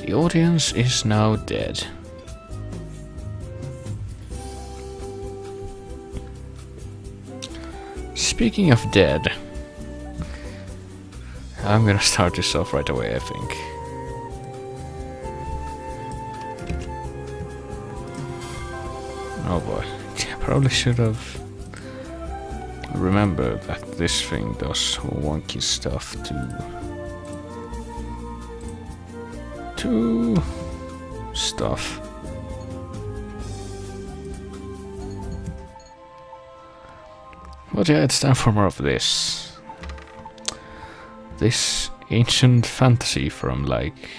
The audience is now dead. Speaking of dead, I'm gonna start this off right away, I think. Oh boy, I probably should have remembered that this thing does wonky stuff to stuff. But yeah, it's time for more of this. This ancient fantasy from like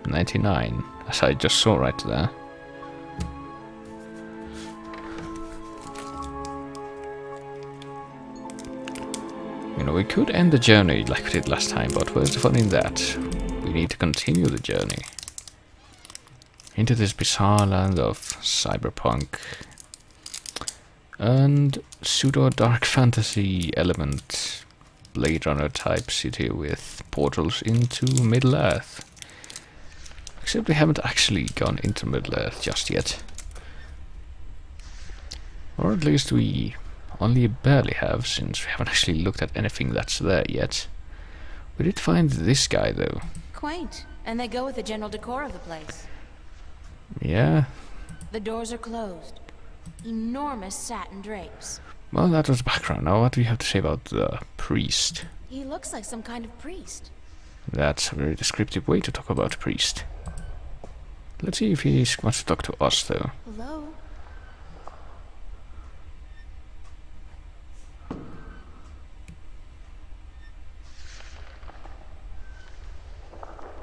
99, as I just saw right there. You know, we could end the journey like we did last time, but where's the fun in that? We need to continue the journey into this bizarre land of cyberpunk and pseudo-dark fantasy element Blade Runner type city with portals into Middle-earth. Except we haven't actually gone into Middle-earth just yet. Or at least we only barely have, since we haven't actually looked at anything that's there yet. We did find this guy though. Quaint, and they go with the general decor of the place. Yeah. The doors are closed. Enormous satin drapes. Well, that was background. Now what do you have to say about the priest? He looks like some kind of priest. That's a very descriptive way to talk about a priest. Let's see if he wants to talk to us though. Hello?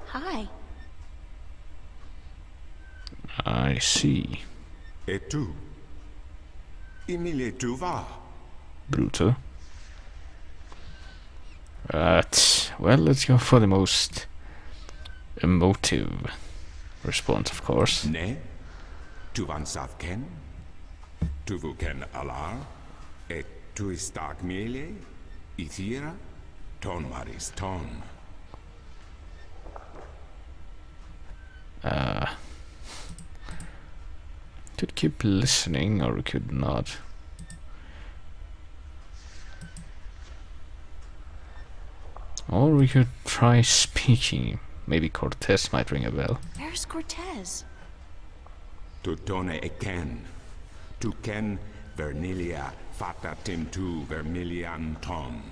Hi. I see. Et tu? Emile, tu vas? Brutal. Well, let's go for the most emotive response, of course. Ne? Tu van sav ken? Tu vu ken alar? Et tu istak mele? Ithira? Ton maris ton. Could keep listening, or we could not. Or we could try speaking. Maybe Cortez might ring a bell. Where's Cortez? Tu tone e ken. Tu ken vernilia fata tim tu vermilian ton.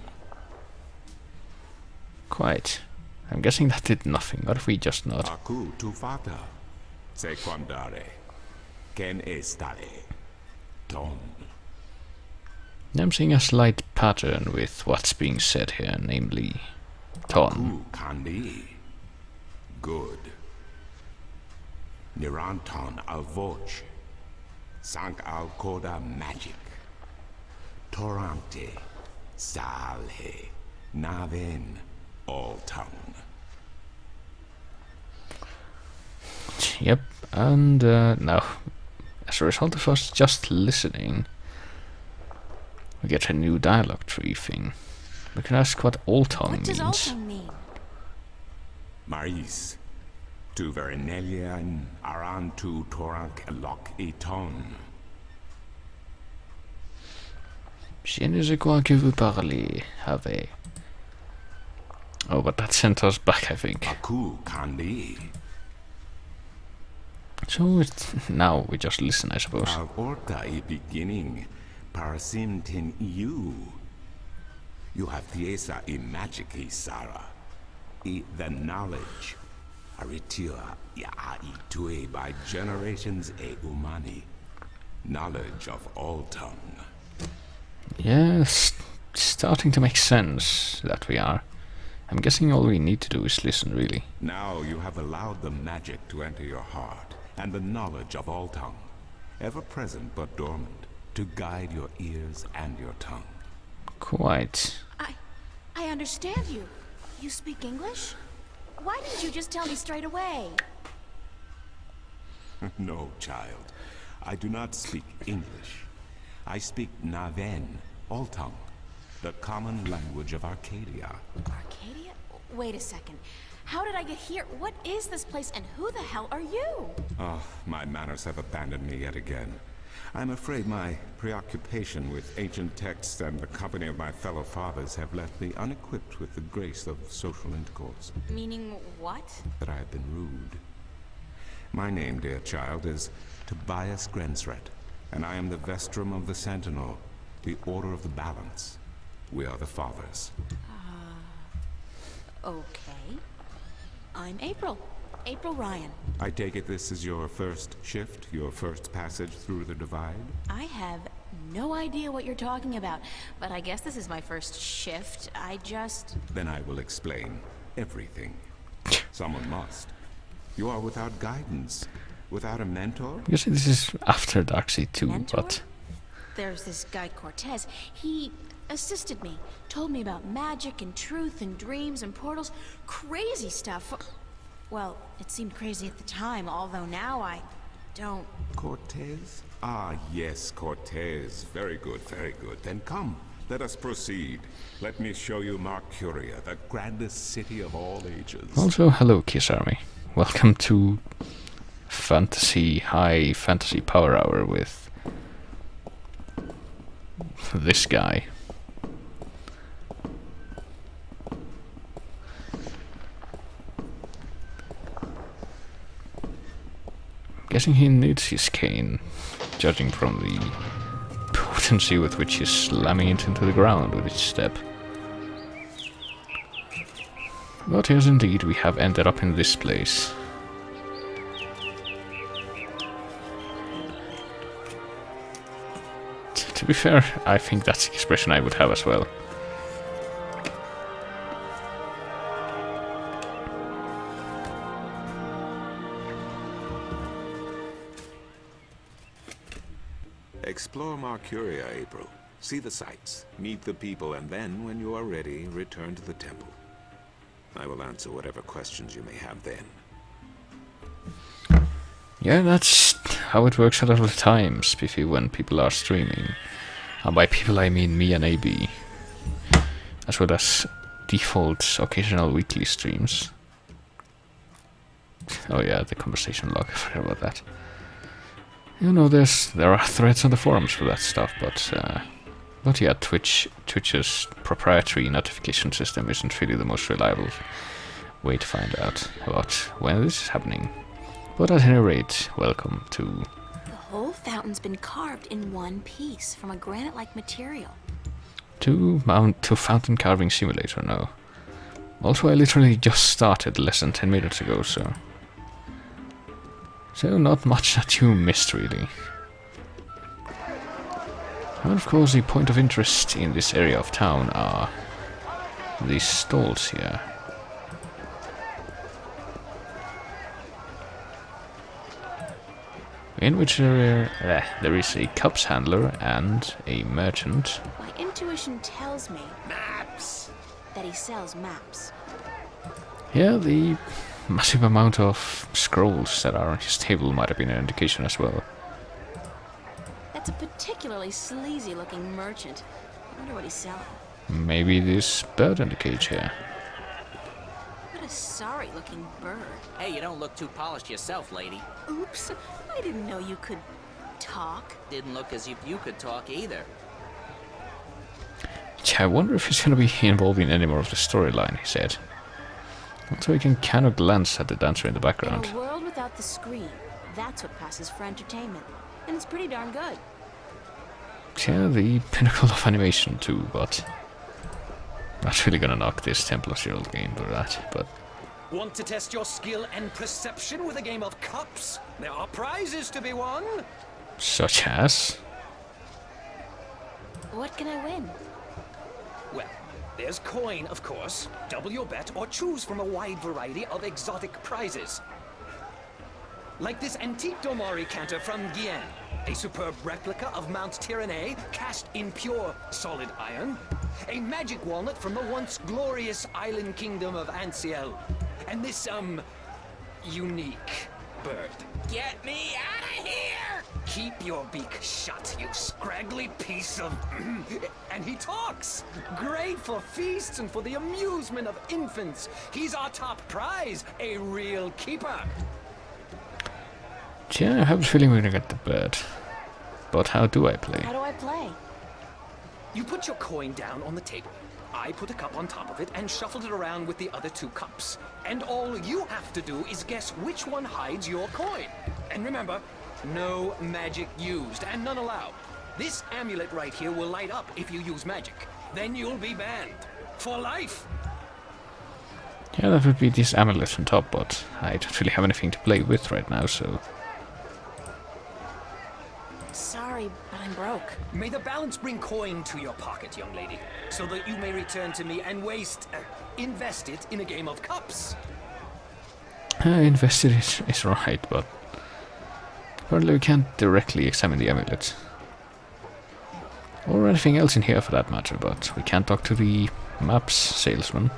Quite. I'm guessing that did nothing. What if we just nod? Aku tu fata. Se quandare. Ken estare. Ton. I'm seeing a slight pattern with what's being said here, namely ton. Aku kandi. Good. Niranton al voce. Sank al coda magic. Torante. Salhe. Naven. All tongue. Yep, and now, as a result of us just listening, we get a new dialogue tree thing. We can ask what Old Tongue What does means. Alton mean? Maris. Tu vernelian aran tu torank lock eton. Je ne sais quoi que vous parlez, have. Oh, but that sent us back, I think. Aku kandi. So now we just listen, I suppose. Al orta e beginning. Parasim tin you. You have thiesa e magic e Sara. E the knowledge. Aritia ya e tue by generations e umani. Knowledge of all tongue. Yes, starting to make sense that we are. I'm guessing all we need to do is listen, really. Now you have allowed the magic to enter your heart, and the knowledge of all tongue, ever present but dormant, to guide your ears and your tongue. Quite. I understand you. You speak English? Why didn't you just tell me straight away? No, child. I do not speak English. I speak Naven, all tongue, the common language of Arcadia. Arcadia? Wait a second. How did I get here? What is this place, and who the hell are you? Oh, my manners have abandoned me yet again. I'm afraid my preoccupation with ancient texts and the company of my fellow fathers have left me unequipped with the grace of social intercourse. Meaning what? That I have been rude. My name, dear child, is Tobias Grensret, and I am the Vestrum of the Sentinel, the Order of the Balance. We are the Fathers. Okay. I'm April. April Ryan. I take it this is your first shift, your first passage through the divide? I have no idea what you're talking about, but I guess this is my first shift. Then I will explain everything. Someone must. You are without guidance, without a mentor? You see, this is after Darkseid 2, Mentor? but... There's this guy Cortez. He assisted me, told me about magic and truth and dreams and portals. Crazy stuff. Well, it seemed crazy at the time, although now I don't... Cortez? Ah, yes, Cortez. Very good, very good. Then come, let us proceed. Let me show you Mercuria, the grandest city of all ages. Also, hello, Kiss Army. Welcome to high fantasy power hour with this guy. Guessing he needs his cane, judging from the potency with which he's slamming it into the ground with each step. But yes, indeed, we have ended up in this place. To be fair, I think that's the expression I would have as well. Explore Mercuria, April. See the sights, meet the people, and then, when you are ready, return to the temple. I will answer whatever questions you may have then. Yeah, that's how it works a lot of the times, Spiffy, when people are streaming. And by people I mean me and AB. As well as default occasional weekly streams. Oh yeah, the conversation log, I forgot about that. You know, there are threads on the forums for that stuff, but yeah, Twitch's proprietary notification system isn't really the most reliable way to find out about when this is happening. But at any rate, welcome to... The whole fountain's been carved in one piece from a granite-like material. To Fountain Carving Simulator, no. Also, I literally just started less than 10 minutes ago, so... So not much that you missed, really. And of course, the point of interest in this area of town are these stalls here. In which there is a cups handler and a merchant. My intuition tells me... Maps! That he sells maps. Yeah, the massive amount of scrolls that are on his table might have been an indication as well. That's a particularly sleazy-looking merchant. I wonder what he's selling. Maybe this bird in the cage here. What a sorry-looking bird. Hey, you don't look too polished yourself, lady. Oops, I didn't know you could talk. Didn't look as if you could talk either. I wonder if he's gonna be involved in any more of the storyline, he said. Also, we can kind of glance at the dancer in the background. In a world without the screen, that's what passes for entertainment. And it's pretty darn good. Yeah, the pinnacle of animation too, but... Not really gonna knock this Temple of Zero game for that, but... Want to test your skill and perception with a game of cups? There are prizes to be won. Such as? What can I win? Well, there's coin, of course. Double your bet or choose from a wide variety of exotic prizes. Like this antique Domari canter from Guyenne, a superb replica of Mount Tyranny cast in pure solid iron, a magic walnut from the once glorious island kingdom of Ansiel, and this, unique bird. Get me out of here! Keep your beak shut, you scraggly piece of... And he talks! Great for feasts and for the amusement of infants. He's our top prize, a real keeper. Yeah, I have a feeling we're gonna get the bird. But how do I play? How do I play? You put your coin down on the table. I put a cup on top of it and shuffled it around with the other 2 cups. And all you have to do is guess which one hides your coin. And remember, no magic used and none allowed. This amulet right here will light up if you use magic. Then you'll be banned. For life. Yeah, that would be this amulet on top, but I don't really have anything to play with right now, so... Sorry, but I'm broke. May the balance bring coin to your pocket, young lady, so that you may return to me and invest it in a game of cups. Invested is right, but... apparently we can't directly examine the amulet. Or anything else in here for that matter, but we can't talk to the maps salesman.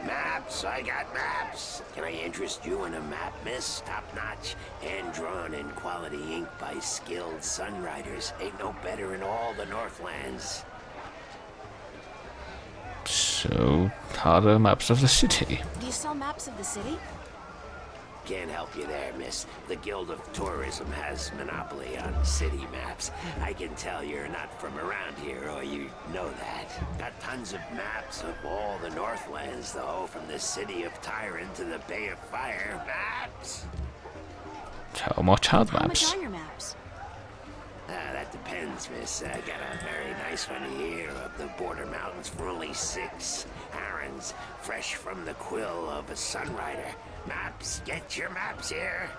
Maps, I got maps. Can I interest you in a map, miss? Top-notch, hand-drawn in quality ink by skilled sunriders. Ain't no better in all the Northlands. So, are the maps of the city? Do you sell maps of the city? Can't help you there, miss. The Guild of Tourism has monopoly on city maps. I can tell you're not from around here, or you know that. Got tons of maps of all the Northlands, though, from the city of Tyrant to the Bay of Fire. Maps! How much are the How much maps? are your maps? That depends, miss. I got a very nice one here of the Border Mountains for only 6 arons, fresh from the quill of a sunrider. Maps, get your maps here.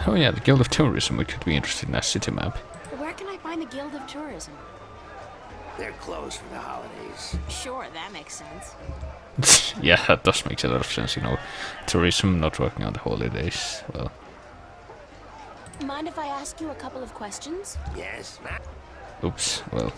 Oh yeah, the Guild of Tourism, we could be interested in a city map. Where can I find the Guild of Tourism? They're closed for the holidays. Sure, that makes sense. Yeah, that does make a lot of sense, you know. Tourism not working on the holidays, well... Mind if I ask you a couple of questions? Yes, map. Oops, well...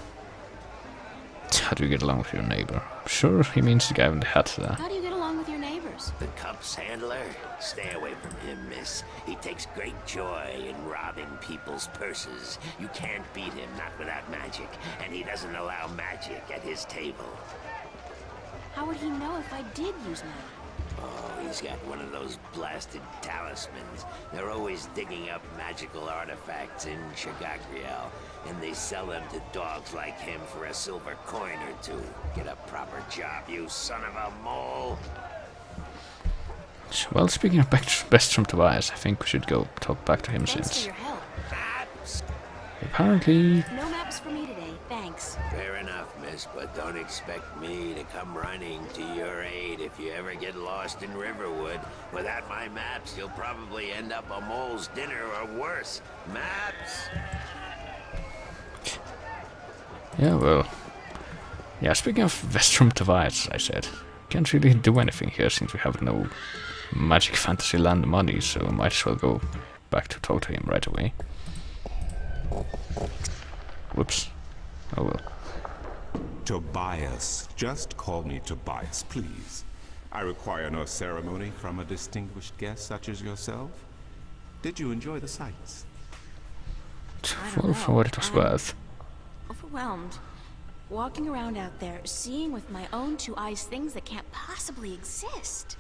How do you get along with your neighbor? Sure, he means the guy with the hat there. How do you get along with your neighbors? The cups handler? Stay away from him, miss. He takes great joy in robbing people's purses. You can't beat him, not without magic. And he doesn't allow magic at his table. How would he know if I did use magic? Oh, he's got one of those blasted talismans. They're always digging up magical artifacts in Shagagriel, and they sell them to dogs like him for a silver coin or 2. Get a proper job, you son of a mole! Well, speaking of best from Tobias, I think we should go talk back to him Thanks for since... your help. Maps! apparently... No maps for me today, thanks. Fair enough, miss, but don't expect me to come running to your aid if you ever get lost in Riverwood. Without my maps, you'll probably end up a mole's dinner or worse. Maps! Yeah, well... Yeah, speaking of Vestrum Tobias, as I said, can't really do anything here since we have no Magic Fantasyland money, so I might as well go back to talk to him right away. Whoops. Oh well. Tobias. Just call me Tobias, please. I require no ceremony from a distinguished guest such as yourself. Did you enjoy the sights? For what it was worth. Overwhelmed. Walking around out there, seeing with my own 2 eyes things that can't possibly exist.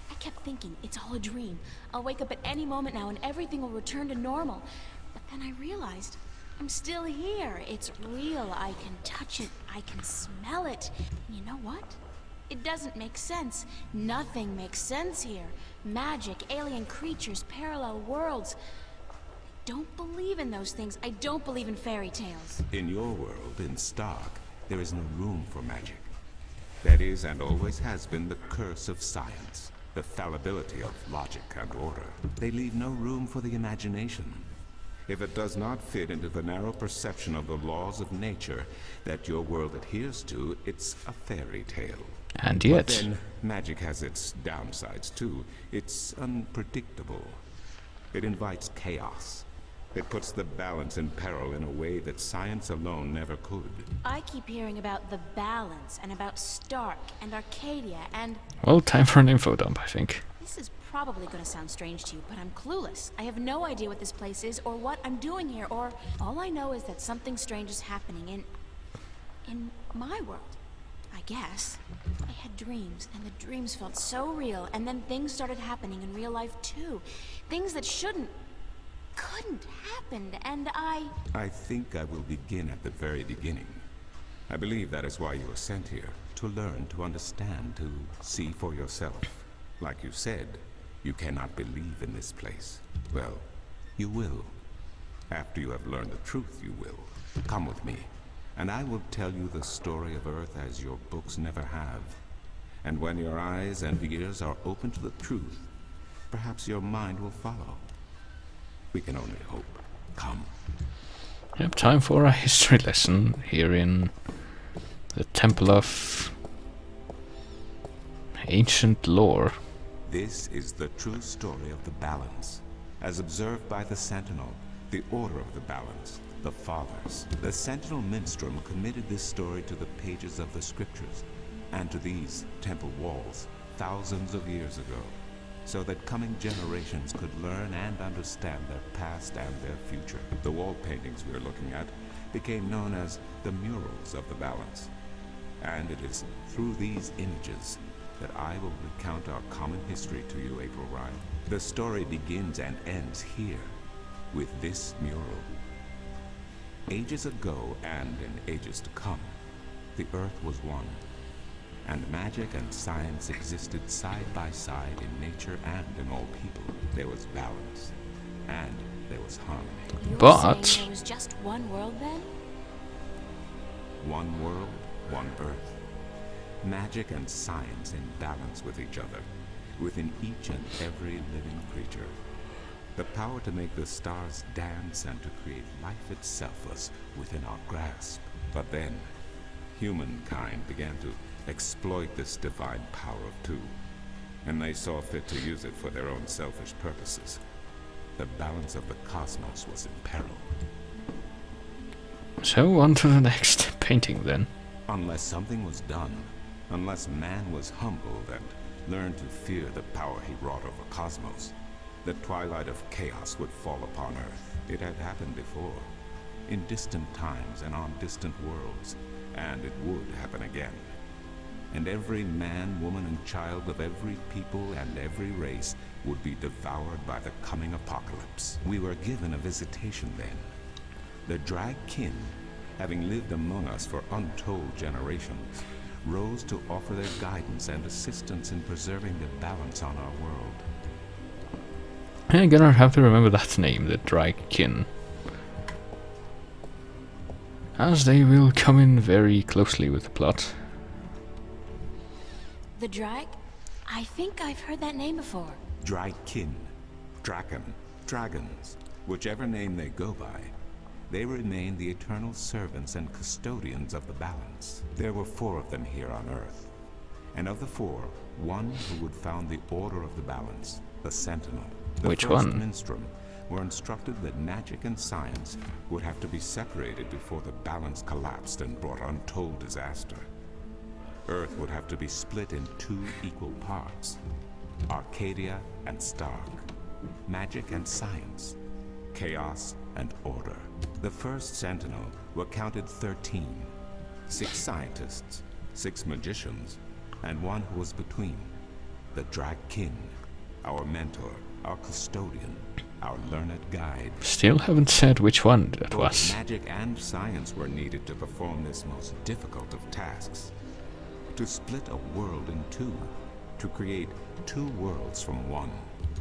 I kept thinking, it's all a dream. I'll wake up at any moment now and everything will return to normal. But then I realized, I'm still here. It's real. I can touch it. I can smell it. And you know what? It doesn't make sense. Nothing makes sense here. Magic, alien creatures, parallel worlds. I don't believe in those things. I don't believe in fairy tales. In your world, in Stark, there is no room for magic. That is, and always has been, the curse of science. The fallibility of logic and order. They leave no room for the imagination. If it does not fit into the narrow perception of the laws of nature that your world adheres to, it's a fairy tale. And yet... But then, magic has its downsides too. It's unpredictable. It invites chaos. It puts the balance in peril in a way that science alone never could. I keep hearing about the balance and about Stark and Arcadia and... Well, time for an info dump, I think. This is probably gonna sound strange to you, but I'm clueless. I have no idea what this place is or what I'm doing here, or... All I know is that something strange is happening in my world, I guess. I had dreams, and the dreams felt so real, and then things started happening in real life too. Things that couldn't happen, and I think I will begin at the very beginning. I believe that is why you were sent here. To learn, to understand, to see for yourself. Like you said, you cannot believe in this place. Well, you will. After you have learned the truth, you will. Come with me, and I will tell you the story of Earth as your books never have. And when your eyes and ears are open to the truth, perhaps your mind will follow. We can only hope. Come. Yep, time for a history lesson here in the Temple of Ancient Lore. This is the true story of the balance, as observed by the Sentinel, the Order of the Balance, the Fathers. The Sentinel Minstrom committed this story to the pages of the scriptures, and to these temple walls, thousands of years ago, so that coming generations could learn and understand their past and their future. The wall paintings we are looking at became known as the murals of the balance. And it is through these images that I will recount our common history to you, April Ryan. The story begins and ends here, with this mural. Ages ago and in ages to come, the Earth was one, and magic and science existed side by side in nature and in all people. There was balance, and there was harmony. you were But- saying there was just one world then? One world, one Earth. Magic and science in balance with each other, within each and every living creature. The power to make the stars dance and to create life itself was within our grasp. But then, humankind began to exploit this divine power of two, and they saw fit to use it for their own selfish purposes. The balance of the cosmos was in peril. So on to the next painting then. Unless something was done, unless man was humbled and learned to fear the power he wrought over cosmos, the twilight of chaos would fall upon Earth. It had happened before, in distant times and on distant worlds, and it would happen again. And every man, woman, and child of every people and every race would be devoured by the coming apocalypse. We were given a visitation then. The Drag Kin, having lived among us for untold generations, rose to offer their guidance and assistance in preserving the balance on our world. I'm gonna have to remember that name, the Dragon. As they will come in very closely with the plot. The Drag? I think I've heard that name before. Drag Kin, Draken, Dragons, whichever name they go by, they remain the eternal servants and custodians of the balance. There were 4 of them here on Earth, and of the 4, one who would found the Order of the Balance, the Sentinel. The Which first one? Minstrom were instructed that magic and science would have to be separated before the balance collapsed and brought untold disaster. Earth would have to be split in 2 equal parts, Arcadia and Stark, magic and science, chaos and order. The first Sentinel were counted 13, 6 scientists, 6 magicians, and one who was between, the Drag Kin, our mentor, our custodian, our learned guide. Still haven't said which one that Both was. magic and science were needed to perform this most difficult of tasks. To split a world in 2, to create 2 worlds from one.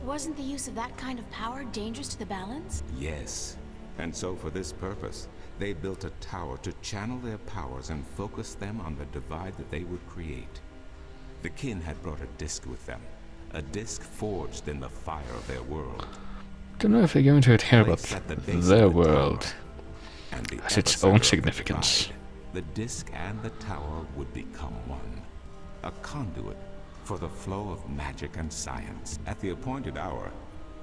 Wasn't the use of that kind of power dangerous to the balance? Yes, and so for this purpose, they built a tower to channel their powers and focus them on the divide that they would create. The Kin had brought a disc with them, a disc forged in the fire of their world. Don't know if they're going to adhere about Placed at the base of their the world tower, and the as its epicenter own of the significance. divide, the disc and the tower would become one, a conduit for the flow of magic and science. At the appointed hour,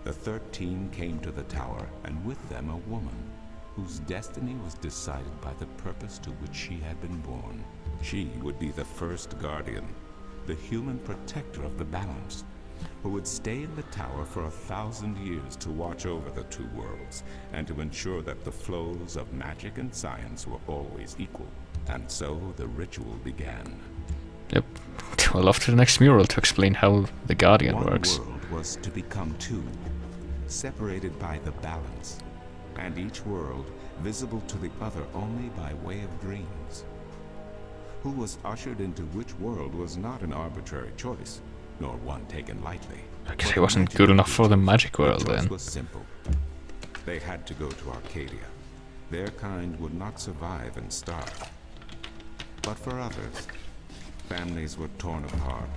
The 13 came to the tower, and with them a woman, whose destiny was decided by the purpose to which she had been born. She would be the first guardian, the human protector of the balance, who would stay in the tower for 1,000 years to watch over the two worlds, and to ensure that the flows of magic and science were always equal. And so the ritual began. Yep. Well, off to the next mural to explain how the Guardian works. One world was to become two, separated by the balance, and each world visible to the other only by way of dreams. Who was ushered into which world was not an arbitrary choice, nor one taken lightly. I guess he wasn't good enough for the magic world The choice then. was simple. They had to go to Arcadia. Their kind would not survive and starve. But for others, families were torn apart,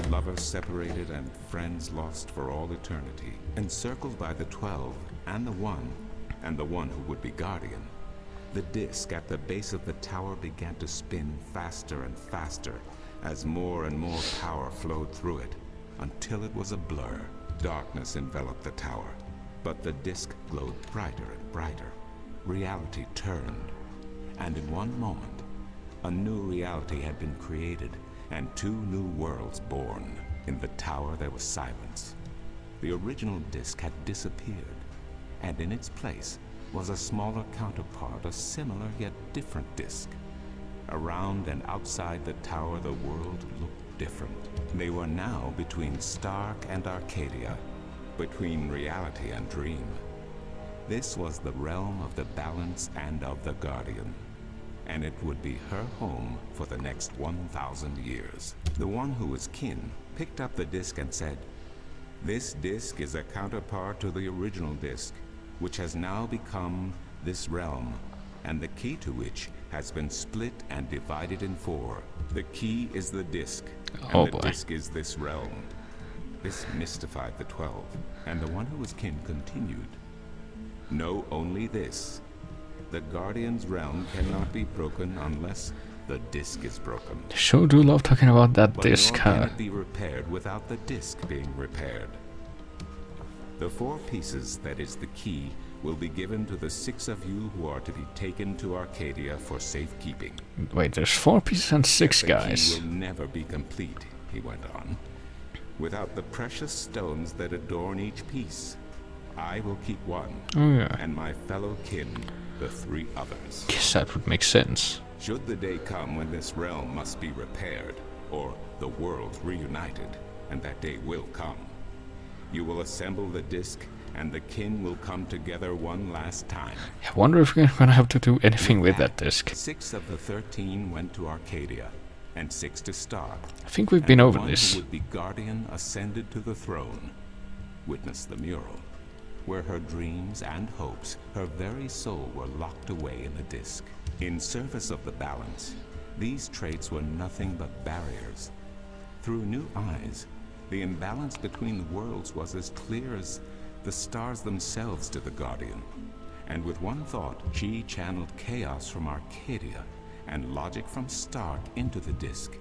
lovers separated, and friends lost for all eternity. Encircled by the 12 and the one who would be guardian, the disc at the base of the tower began to spin faster and faster as more and more power flowed through it, until it was a blur. Darkness enveloped the tower, but the disc glowed brighter and brighter. Reality turned, and in one moment, a new reality had been created, and two new worlds born. In the tower there was silence. The original disc had disappeared, and in its place was a smaller counterpart, a similar yet different disc. Around and outside the tower, the world looked different. They were now between Stark and Arcadia, between reality and dream. This was the realm of the balance and of the Guardian, and it would be her home for the next 1,000 years. The one who was kin picked up the disc and said, "This disc is a counterpart to the original disc, which has now become this realm, and the key to which has been split and divided in 4. The key is the disc, and Oh the boy. disc is this realm." This mystified the 12, and the one who was kin continued, "Know only this. The Guardian's realm cannot be broken unless the disc is broken. Sure do love talking about that But disc, nor can huh? it be repaired without the disc being repaired. The 4 pieces, that is the key, will be given to the 6 of you who are to be taken to Arcadia for safekeeping. Wait, there's 4 pieces and 6 The guys. key will never be complete," he went on, "without the precious stones that adorn each piece. I will keep one, Oh yeah. and my fellow kin the 3 others. Guess that would make sense. Should the day come when this realm must be repaired, or the worlds reunited, and that day will come, you will assemble the disc, and the kin will come together one last time." I wonder if we're gonna have to do anything with that disc. 6 of the 13 went to Arcadia, and 6 to Stark. I think we've And been the over one this. who would be guardian ascended to the throne. Witness the mural, where her dreams and hopes, her very soul, were locked away in the disc. In service of the balance, these traits were nothing but barriers. Through new eyes, the imbalance between the worlds was as clear as the stars themselves to the Guardian. And with one thought, she channeled chaos from Arcadia and logic from Stark into the disc,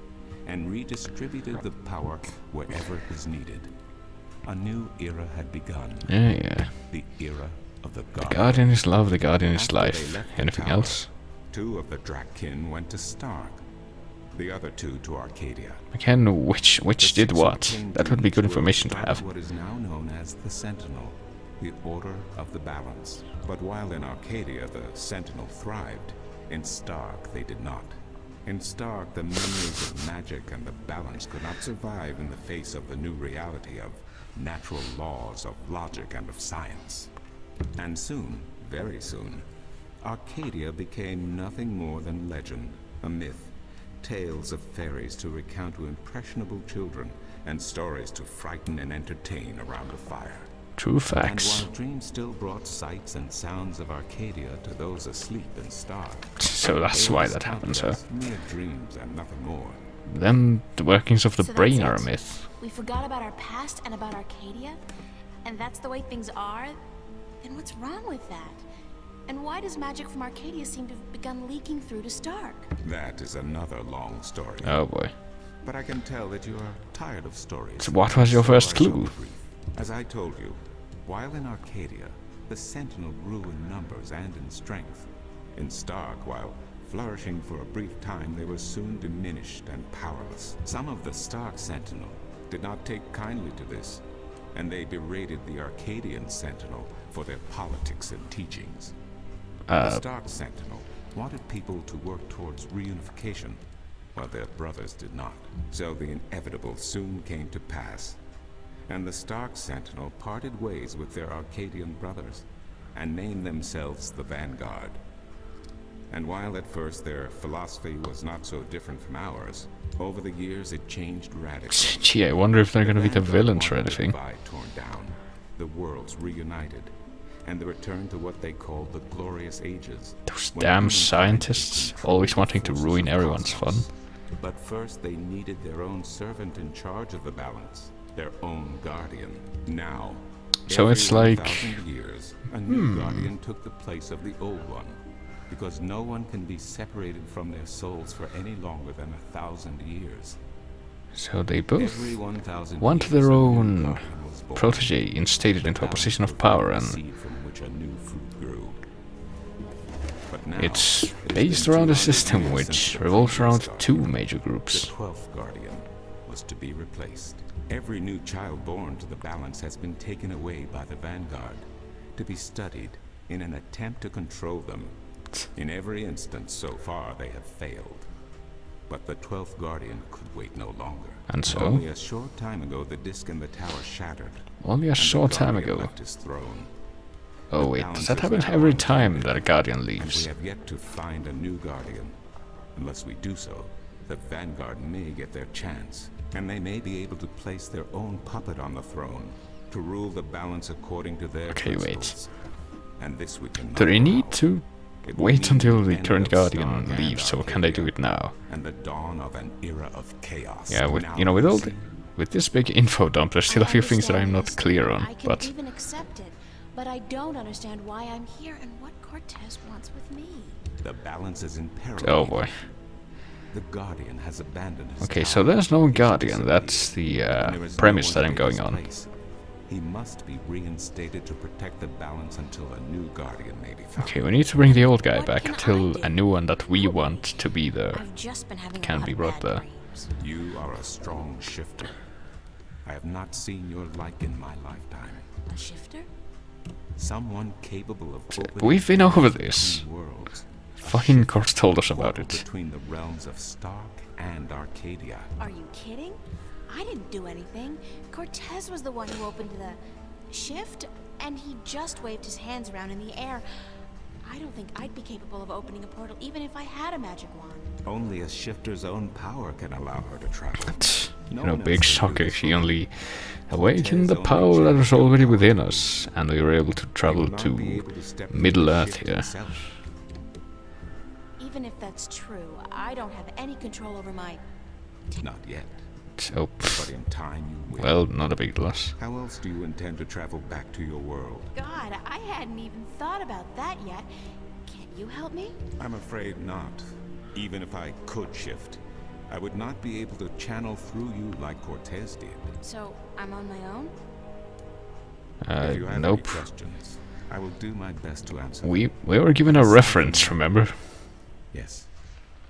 and redistributed the power wherever it was needed. A new era had begun. Yeah. The era of the The Guardian. Guardian is love, the Guardian is After they life. left the Anything tower, else? 2 of the Drakkin went to Stark, the other 2 to Arcadia. Again, which The did 6 what? who came That to would be each good world information to started have. what is now known as the Sentinel, the Order of the Balance. But while in Arcadia the Sentinel thrived, in Stark they did not. In Stark, the memories of magic and the balance could not survive in the face of the new reality of natural laws, of logic, and of science. And soon, very soon, Arcadia became nothing more than legend, a myth, tales of fairies to recount to impressionable children, and stories to frighten and entertain around a fire. True And facts. while dreams still brought sights and sounds of Arcadia to those asleep in Stark, So that's they why were that happens, huh? counted as mere dreams and nothing more. Then the workings of the So brain that's are a it? myth. We forgot about our past and about Arcadia? And that's the way things are? Then what's wrong with that? And why does magic from Arcadia seem to have begun leaking through to Stark? That is another long story. Oh boy. But I can tell that you are tired of stories. So what was your first So I shall clue? be brief. As I told you, while in Arcadia, the Sentinel grew in numbers and in strength. In Stark, while flourishing for a brief time, they were soon diminished and powerless. Some of the Stark Sentinel did not take kindly to this, and they berated the Arcadian Sentinel for their politics and teachings. The Stark Sentinel wanted people to work towards reunification, while their brothers did not. So the inevitable soon came to pass, and the Stark Sentinel parted ways with their Arcadian brothers, and named themselves the Vanguard. And while at first their philosophy was not so different from ours, over the years it changed radically. Gee, I wonder if they're gonna be the Vanguard villains or wanted the anything. divide torn down, the worlds reunited, and the return to what they called the Glorious Ages. Those when damn humans scientists, could control always the wanting to forces ruin of everyone's fun. cosmos. But first they needed their own servant in charge of the balance, their own guardian. Now, So every it's like... 1,000 years, a new guardian took the place of the old one, because no one can be separated from their souls for any longer than 1,000 years. So they both Every 1,000 want years, their a new own guardian was born. protege instated into a Balance position of was power, the and seed from which a new fruit grew. But now, it's it has based been around a 200 system years which since the revolves previous around two guardian. major The groups. 12th Guardian was to be replaced. Every new child born to the balance has been taken away by the Vanguard to be studied in an attempt to control them. In every instance so far they have failed. But the 12th Guardian could wait no longer. And so? Only a short time ago the disc in the tower shattered. Only a and the short time Guardian ago. left his throne. Oh The wait, balance that is happens now every on time hand, that a Guardian and we leaves. have yet to find a new Guardian. Unless we do so, the Vanguard may get their chance, and they may be able to place their own puppet on the throne to rule the balance according to their Okay, wait. principles. And this we can Do they need allow. to It will wait mean until the end current of Guardian Stark and leaves, or can they do Arcadia, it now? and the dawn of an era of chaos. Yeah, with Now you know, with you all see, with this big info dump, there's still a I few things that I'm understand not this, clear on. I can But even accept it, but I don't understand why I'm here and what Cortez wants with me. the balance is in peril. oh boy. The Guardian has abandoned his Okay, tower. so there's no He should Guardian. disappear. That's the And there is no premise one that to I'm take going his on. place. He must be reinstated to protect the balance until a new Guardian may be found. Okay, we need to bring the old guy What back can until I do? a new one that we want to be there. I've just been having Can a lot be of brought bad there. dreams. You are a strong shifter. I have not seen your like in my lifetime. A shifter? Someone capable of opening We've been over doors this. between worlds. A Fucking shifter, Kurt told us a about portal it. between the realms of Stark and Arcadia. Are you kidding? I didn't do anything. Cortez was the one who opened the shift, and he just waved his hands around in the air. I don't think I'd be capable of opening a portal even if I had a magic wand. Only a shifter's own power can allow her to travel. You No know, one else big can do shocker, this she for only me. awakened the Cortez power only that was changed your already power. within us, and we were able to He travel will not be to able to step into Middle the Earth shift here. himself. Even if that's true, I don't have any control over my... Not yet, So, but in time you will. well, not a big loss. How else do you intend to travel back to your world? God, I hadn't even thought about that yet. Can you help me? I'm afraid not. Even if I could shift, I would not be able to channel through you like Cortez did. So, I'm on my own? If you have any Nope. questions, I will do my best to answer. We were given a reference, remember? Yes.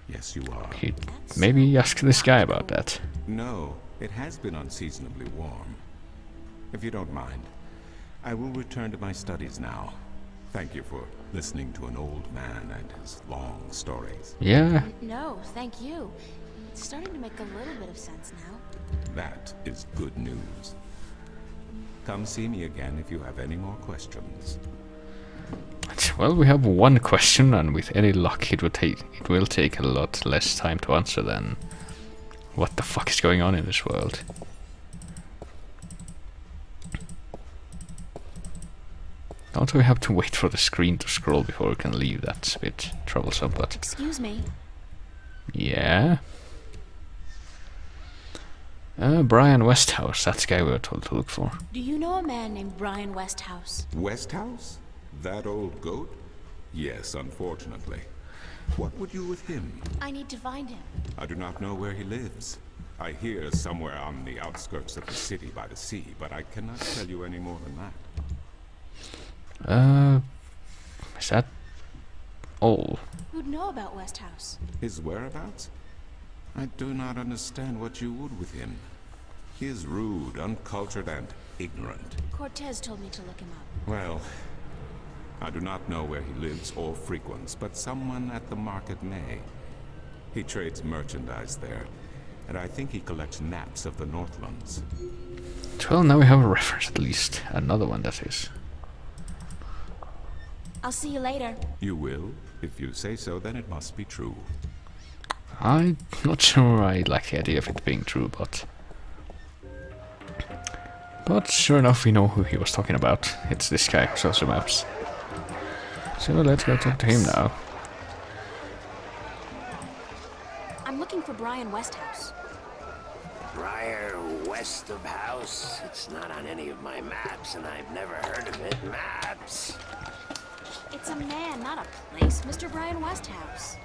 Yes, you are. He maybe ask this guy about that. No, it has been unseasonably warm. If you don't mind, I will return to my studies now. Thank you for listening to an old man and his long stories. Yeah, No, thank you. It's starting to make a little bit of sense now. That is good news. Come see me again if you have any more questions. well, we have one question, and with any luck, it will take a lot less time to answer than what the fuck is going on in this world. Don't we have to wait for the screen to scroll before we can leave? That's a bit troublesome, but Excuse me. yeah. Brian Westhouse, that's the guy we were told to look for. Do you know a man named Brian Westhouse? Westhouse? That old goat? Yes, unfortunately. What would you with him? I need to find him. I do not know where he lives. I hear somewhere on the outskirts of the city by the sea, but I cannot tell you any more than that. Is that all? Who'd know about West House? His whereabouts? I do not understand what you would with him. He is rude, uncultured, and ignorant. Cortez told me to look him up. Well, I do not know where he lives or frequents, but someone at the market may. He trades merchandise there, and I think he collects maps of the Northlands. Well, now we have a reference at least. Another one, that is. I'll see you later. You will? If you say so, then it must be true. I'm not sure I like the idea of it being true, but... But sure enough, we know who he was talking about. It's this guy who sells the maps. So let's go talk to him now. I'm looking for Brian Westhouse. Briar west of house? It's not on any of my maps, and I've never heard of it. Maps! It's a man, not a place. Mr. Brian Westhouse.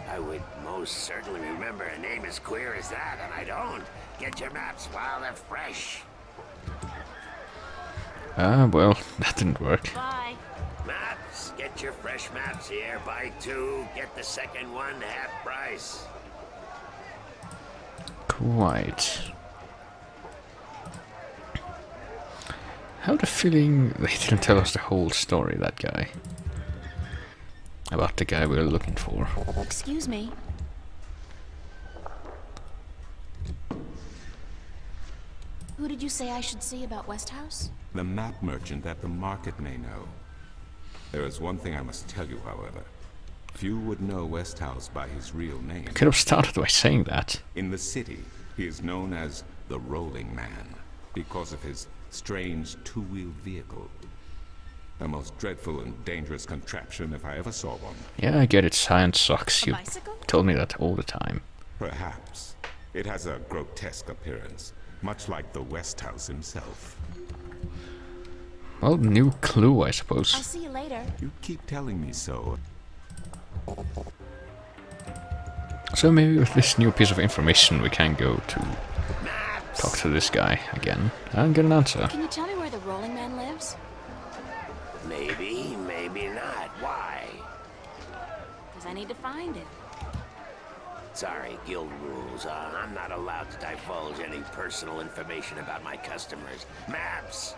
I would most certainly remember a name as queer as that, and I don't. Get your maps while they're fresh. Well, that didn't work. Bye. Maps, get your fresh maps here. Buy 2, get the second one half price. Quite. I have the feeling they didn't tell us the whole story, that guy. About the guy we were looking for. Excuse me. Who did you say I should see about Westhouse? The map merchant at the market may know. There is one thing I must tell you, however. Few would know Westhouse by his real name. Could have started by saying that. In the city, he is known as the Rolling Man, because of his strange two-wheeled vehicle. The most dreadful and dangerous contraption if I ever saw one. Yeah, I get it, science sucks. A You bicycle? told me that all the time. Perhaps. It has a grotesque appearance, much like the Westhouse himself. Well, new clue, I I'll suppose. see you later. You keep telling me so. So maybe with this new piece of information we can go to Maps! talk to this guy again and get an answer. Can you tell me where the Rolling Man lives? Maybe, maybe not. Why? Because I need to find him. Sorry, guild rules. I'm not allowed to divulge any personal information about my customers. Maps!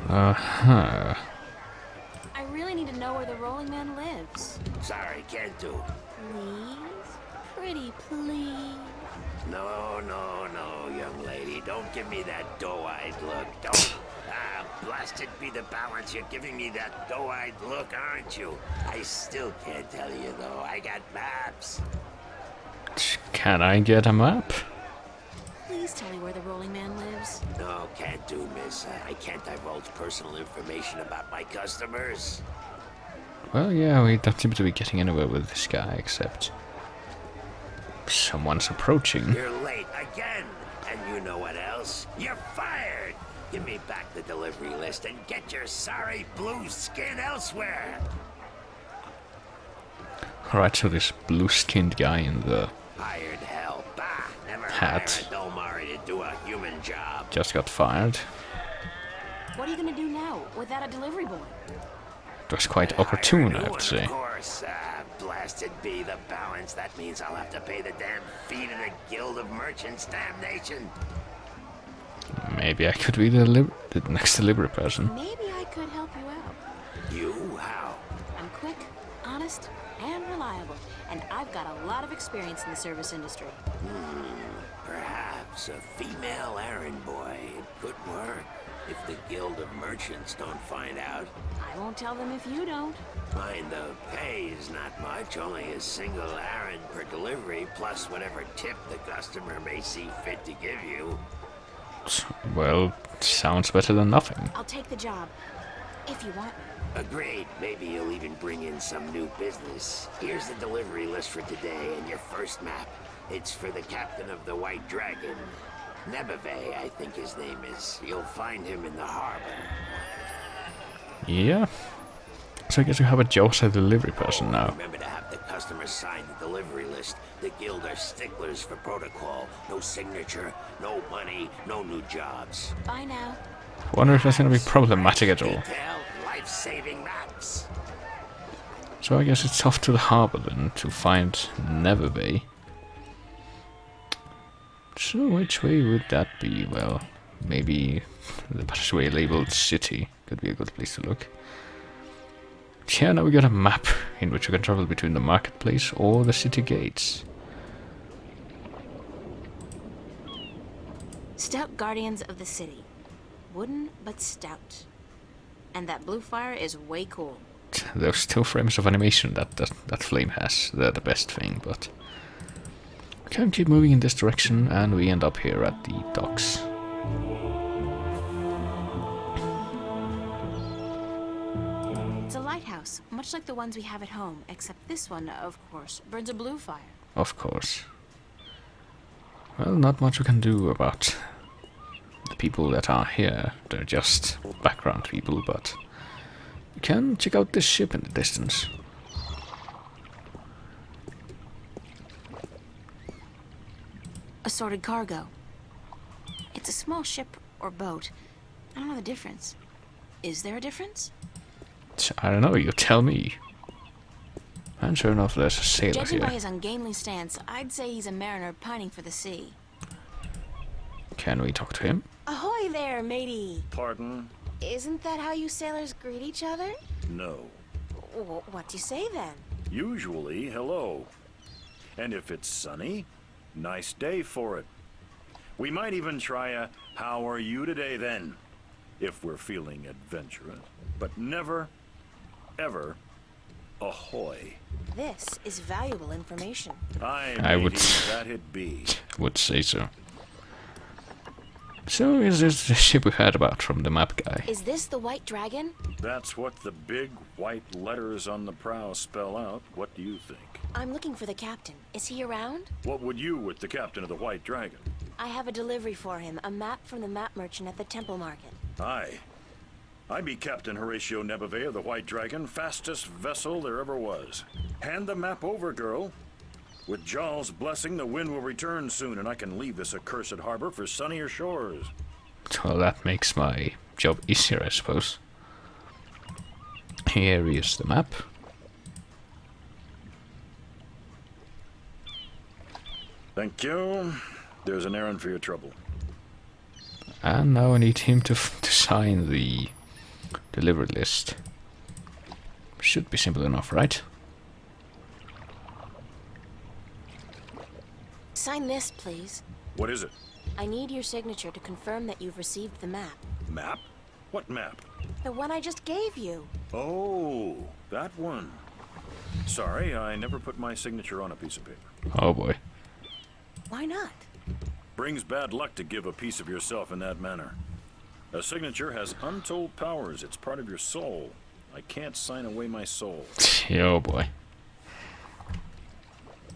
Uh-huh. I really need to know where the Rolling Man lives. Sorry, can't do. Please? Pretty please. No, no, no, young lady. Don't give me that doe-eyed look. Don't. Blasted be the balance. You're giving me that doe-eyed look, aren't you? I still can't tell you, though. I got maps. Can I get a map? Please tell me where the Rolling Man lives. No, can't do, miss. I can't divulge personal information about my customers. Well, yeah, we don't seem to be getting anywhere with this guy, except... someone's approaching. You're late again. And you know what else? You're fired. Give me back the delivery list and get your sorry blue skin elsewhere. Alright, so this blue-skinned guy in the Hired hell. Bah, never Hat. hire a Domari to do a human job. just got fired. What are you gonna do now without a delivery boy? It was quite opportune, Hire a I new have one, to say. Of course. Blasted be the balance. That means I'll have to pay the damn fee to the Guild of Merchants. Damnation. Maybe I could be the next delivery person. Maybe I could help you out. You? How? I'm quick, honest, and reliable, and I've got a lot of experience in the service industry. Perhaps a female errand boy. It could work. If the Guild of Merchants don't find out. I won't tell them if you don't. Mind the pay is not much, only a single errand per delivery, plus whatever tip the customer may see fit to give you. Well, sounds better than nothing. I'll take the job, if you want me. Agreed. Maybe you'll even bring in some new business. Here's the delivery list for today and your first map. It's for the captain of the White Dragon. Nebeve, I think his name is. You'll find him in the harbor. Yeah. So I guess you have a job as a delivery person now. Remember to have the customer sign the delivery list. The guild are sticklers for protocol. No signature, no money, no new jobs. Bye now. Wonder if that's gonna be problematic at all. Detailed, life-saving maps. So I guess it's off to the harbor then to find Never Bay. So which way would that be? Well, maybe the passageway labeled city could be a good place to look. Yeah, now we got a map in which we can travel between the marketplace or the city gates. Stout guardians of the city. Wooden, but stout. And that blue fire is way cool. Those 2 frames of animation that flame has, they're the best thing, but... We can keep moving in this direction and we end up here at the docks. It's a lighthouse, much like the ones we have at home, except this one, of course, burns a blue fire. Of course. Well, not much we can do about the people that are here. They're just background people, but we can check out this ship in the distance. Assorted cargo. It's a small ship or boat. I don't know the difference. Is there a difference? I don't know, you tell me. And sure enough, there's a sailor Judging by here. his ungainly stance, I'd say he's a mariner pining for the sea. Can we talk to him? Ahoy there, matey! Pardon? Isn't that how you sailors greet each other? No. What do you say then? Usually, hello. And if it's sunny, nice day for it. We might even try a how are you today then, if we're feeling adventurous. But never, ever, ahoy. This is valuable information. I would- that it be. Would say so. So is this the ship we heard about from the map guy? Is this the White Dragon? That's what the big white letters on the prow spell out. What do you think? I'm looking for the captain. Is he around? What would you with the captain of the White Dragon? I have a delivery for him, a map from the map merchant at the Temple Market. Aye. I be Captain Horatio Nebeve of the White Dragon, fastest vessel there ever was. Hand the map over, girl. With Jarl's blessing, the wind will return soon, and I can leave this accursed harbor for sunnier shores. Well, that makes my job easier, I suppose. Here is the map. Thank you. There's an errand for your trouble. And now I need him to sign the delivery list. Should be simple enough, right? Sign this, please. What is it? I need your signature to confirm that you've received the map. Map? What map? The one I just gave you. Oh, that one. Sorry, I never put my signature on a piece of paper. Oh boy. Why not? Brings bad luck to give a piece of yourself in that manner. A signature has untold powers. It's part of your soul. I can't sign away my soul. Oh boy.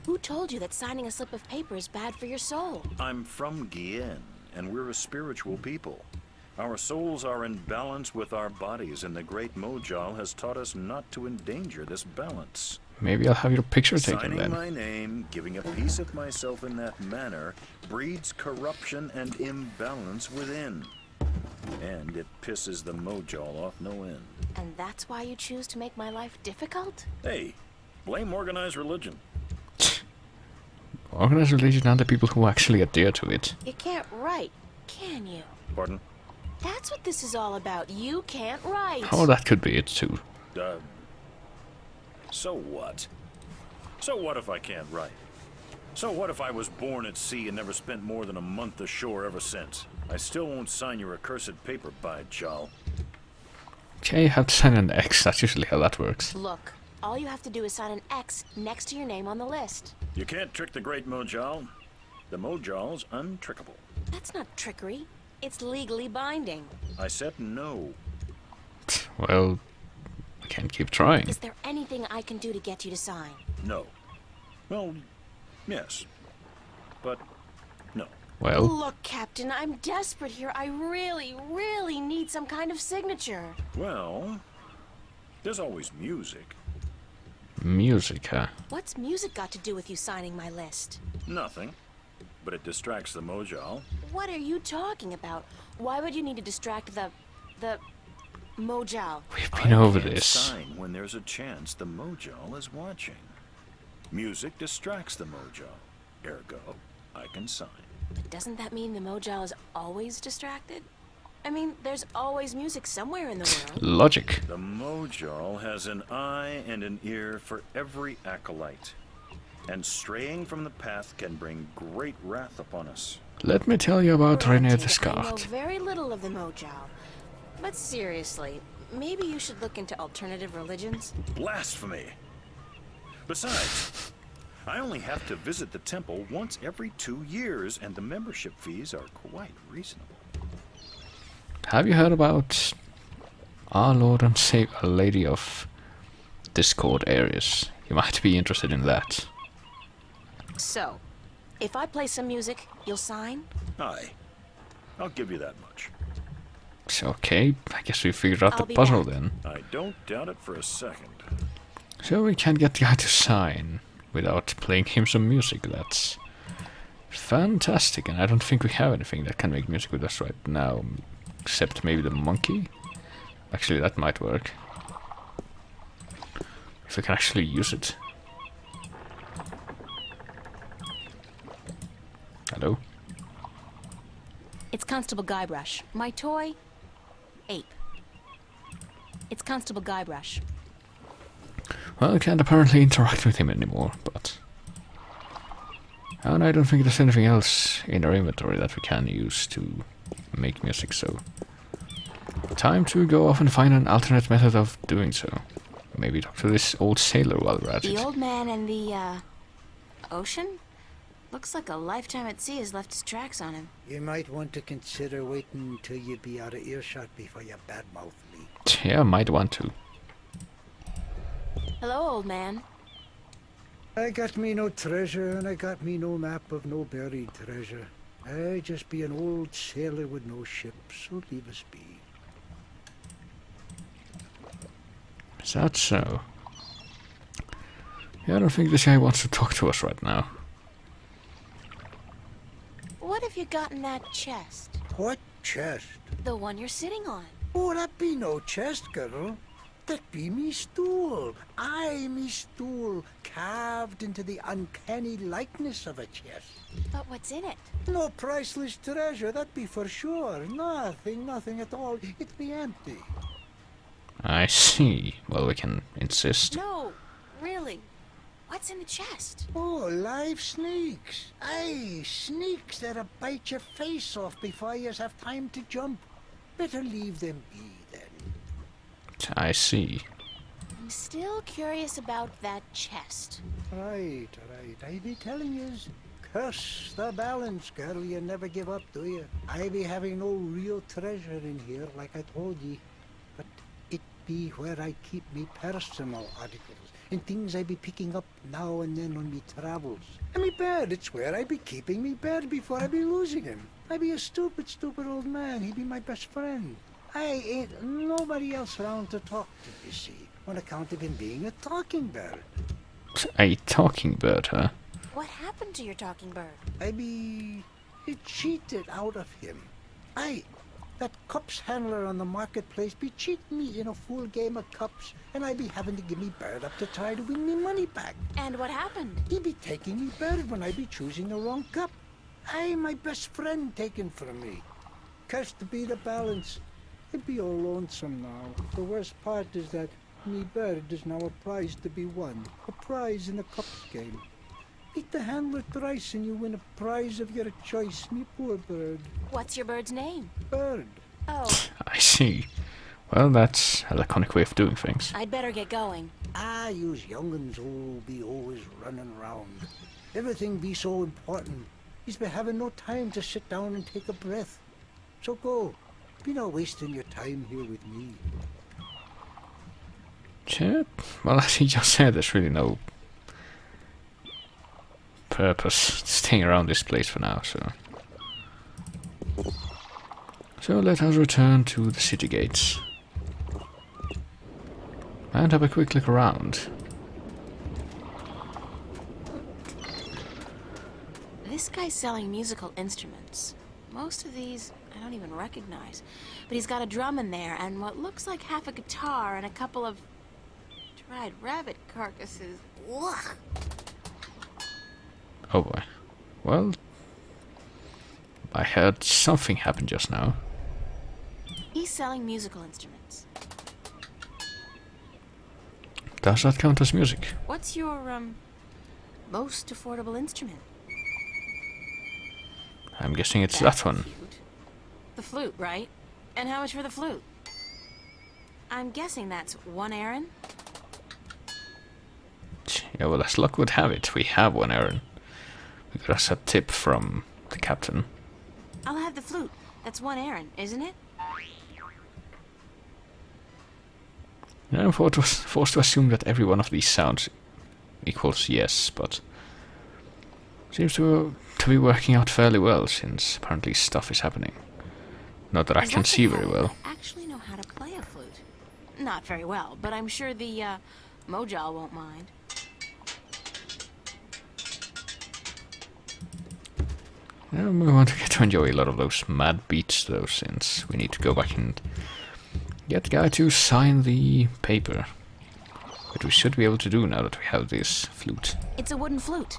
Who told you that signing a slip of paper is bad for your soul? I'm from Gien, and we're a spiritual people. Our souls are in balance with our bodies, and the great Mojal has taught us not to endanger this balance. Maybe I'll have your picture taken Signing then. my name, giving a piece of myself in that manner, breeds corruption and imbalance within. And it pisses the Mojal off no end. And that's why you choose to make my life difficult? Hey, blame organized religion. Organized religion and the people who actually adhere to it. You can't write, can you? Pardon? That's what this is all about. You can't write. Oh, that could be it too. So what? So what if I can't write? So what if I was born at sea and never spent more than a month ashore ever since? I still won't sign your accursed paper, by Jal. Okay, you have to sign an X. That's usually how that works. Look, all you have to do is sign an X next to your name on the list. You can't trick the great Mojal. The Mojal's untrickable. That's not trickery. It's legally binding. I said no. Well, we can keep trying. Is there anything I can do to get you to sign? No. Well, yes. But no. Well, Look, Captain, I'm desperate here. I really, really need some kind of signature. Well, there's always music. music, huh? What's music got to do with you signing my list? Nothing. But it distracts the Mojal. What are you talking about? Why would you need to distract the Mojal? We've been over I can't this. sign when there's a chance the Mojal is watching. Music distracts the Mojal. Ergo, I can sign. But doesn't that mean the Mojal is always distracted? I mean, there's always music somewhere in the world. Logic. The Mojal has an eye and an ear for every acolyte. And straying from the path can bring great wrath upon us. Let me tell you about René Granted, I know Descartes. very little of the Mojal. But seriously, maybe you should look into alternative religions. Blasphemy! Besides, I only have to visit the temple once every 2 years, and the membership fees are quite reasonable. Have you heard about our Lord and Savior, Lady of Discord areas? You might be interested in that. So, if I play some music, you'll sign? Aye. I'll give you that much. It's okay, I guess we figured out I'll the be puzzle back. then. I don't doubt it for a second. So we can get the guy to sign without playing him some music. That's fantastic, and I don't think we have anything that can make music with us right now, except maybe the monkey. Actually, that might work. If we can actually use it. Hello? It's Constable Guybrush. My toy? Ape. It's Constable Guybrush. Well, I can't apparently interact with him anymore, but... And I don't think there's anything else in our inventory that we can use to make music, so... Time to go off and find an alternate method of doing so. Maybe talk to this old sailor while we're at The it. old man and the, ocean? Looks like a lifetime at sea has left his tracks on him. You might want to consider waiting until you be out of earshot before you badmouth me. Yeah, might want to. Hello, old man. I got me no treasure, and I got me no map of no buried treasure. I just be an old sailor with no ship, so leave us be. Is that so? Yeah, I don't think this guy wants to talk to us right now. What have you got in that chest? What chest? The one you're sitting on. Oh, that be no chest, girl. That be me stool. Me stool, carved into the uncanny likeness of a chest. But what's in it? No priceless treasure, that be for sure. Nothing at all. It be empty. I see. Well, we can insist. No, really. What's in the chest? Oh, live snakes. Aye, snakes that'll bite your face off before you have time to jump. Better leave them be, then. I see. I'm still curious about that chest. Right. I be telling yous. Curse the balance, girl. You never give up, do you? I be having no real treasure in here, like I told ye. But it be where I keep me personal articles. And things I be picking up now and then on me travels. And me bed, it's where I be keeping me bed before I be losing him. I be a stupid old man. He be my best friend. I ain't nobody else around to talk to, you see, on account of him being a talking bird. A talking bird, huh? What happened to your talking bird? I be cheated out of him. That cups handler on the marketplace be cheating me in a full game of cups, and I be having to give me bird up to try to win me money back. And what happened? He be taking me bird when I be choosing the wrong cup. My best friend taken from me. Cursed be the balance. It be all lonesome now. The worst part is that me bird is now a prize to be won. A prize in the cups game. Beat the handler thrice and you win a prize of your choice, me poor bird. What's your bird's name? Bird. Oh, I see. Well, that's a laconic way of doing things. I'd better get going. Yous young'uns all be always running round. Everything be so important. Yous be having no time to sit down and take a breath. So go. Be not wasting your time here with me. Yeah, well, as he just said, there's really no purpose staying around this place for now, so... So let us return to the city gates. And have a quick look around. This guy's selling musical instruments. Most of these I don't even recognize. But he's got a drum in there and what looks like half a guitar and a couple of dried rabbit carcasses. Ugh. Oh boy. Well, I heard something happen just now. He's selling musical instruments. Does that count as music? What's your, most affordable instrument? I'm guessing it's That's that one. cute. The flute, right? And how much for the flute? I'm guessing that's 1 Aaron? Yeah, well, as luck would have it, we have 1 Aaron. We got us a tip from the captain. I'll have the flute. That's 1 Aaron, isn't it? Yeah, I'm forced to assume that every one of these sounds equals yes, but seems to be working out fairly well, since apparently stuff is happening. Not that I As can luck see would very have it, well. I actually know how to play a flute. Not very well, but I'm sure the, Mojal won't mind. Yeah, we want to get to enjoy a lot of those mad beats though, since we need to go back and get the guy to sign the paper. Which we should be able to do now that we have this flute. It's a wooden flute.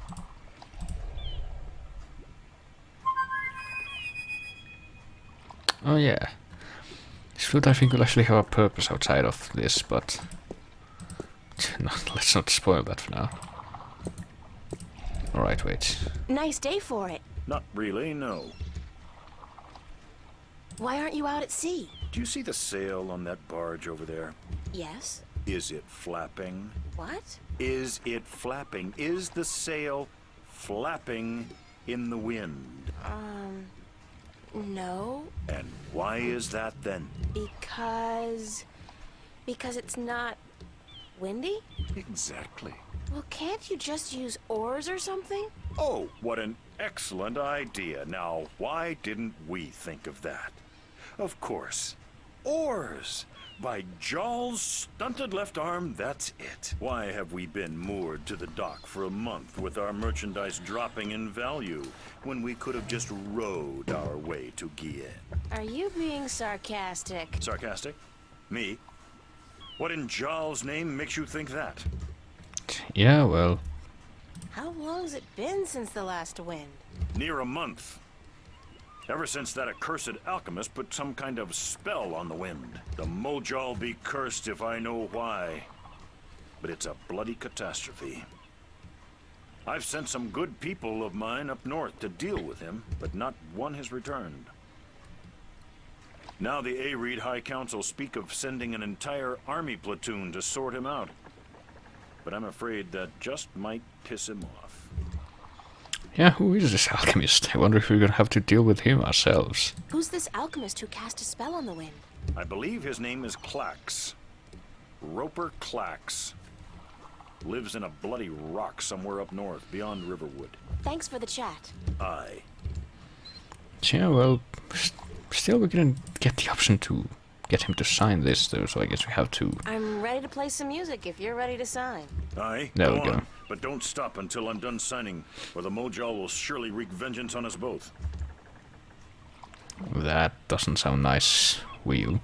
Oh yeah. This flute I think will actually have a purpose outside of this, but no, let's not spoil that for now. Alright, wait. Nice day for it. Not really, no. Why aren't you out at sea? Do you see the sail on that barge over there? Yes. Is it flapping? What? Is it flapping? Is the sail flapping in the wind? No. And why is that then? Because it's not windy? Exactly. Well, can't you just use oars or something? Oh, what an excellent idea. Now, why didn't we think of that? Of course. Oars! By Jaw's stunted left arm, that's it. Why have we been moored to the dock for a month with our merchandise dropping in value when we could have just rowed our way to Gien? Are you being sarcastic? Sarcastic? Me? What in Jaw's name makes you think that? Yeah, well, How long's it been since the last wind? Near a month. Ever since that accursed alchemist put some kind of spell on the wind. The Mojal be cursed if I know why. But it's a bloody catastrophe. I've sent some good people of mine up north to deal with him, but not one has returned. Now the Areed High Council speak of sending an entire army platoon to sort him out. But I'm afraid that just might piss him off. yeah, who is this alchemist? I wonder if we're gonna have to deal with him ourselves. Who's this alchemist who cast a spell on the wind? I believe his name is Clax. Roper Clax. Lives in a bloody rock somewhere up north, beyond Riverwood. Thanks for the chat. Aye. Yeah, well, still we didn't get the option to get him to sign this though, so I guess we have to. I'm ready to play some music if you're ready to sign. Aye, There we go go. on. But don't stop until I'm done signing, or the Mojal will surely wreak vengeance on us both. That doesn't sound nice, will you?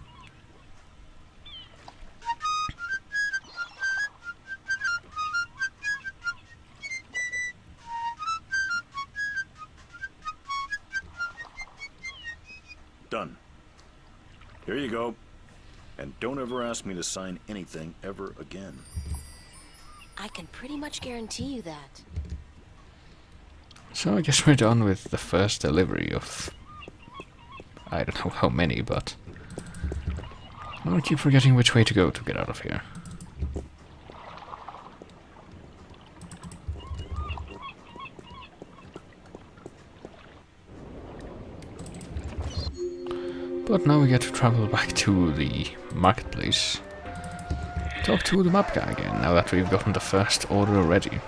Done. Here you go. And don't ever ask me to sign anything ever again. I can pretty much guarantee you that. So I guess we're done with the first delivery of... I don't know how many, but... I don't keep forgetting which way to go to get out of here. But now we get to travel back to the marketplace. Talk to the map guy again, now that we've gotten the first order ready.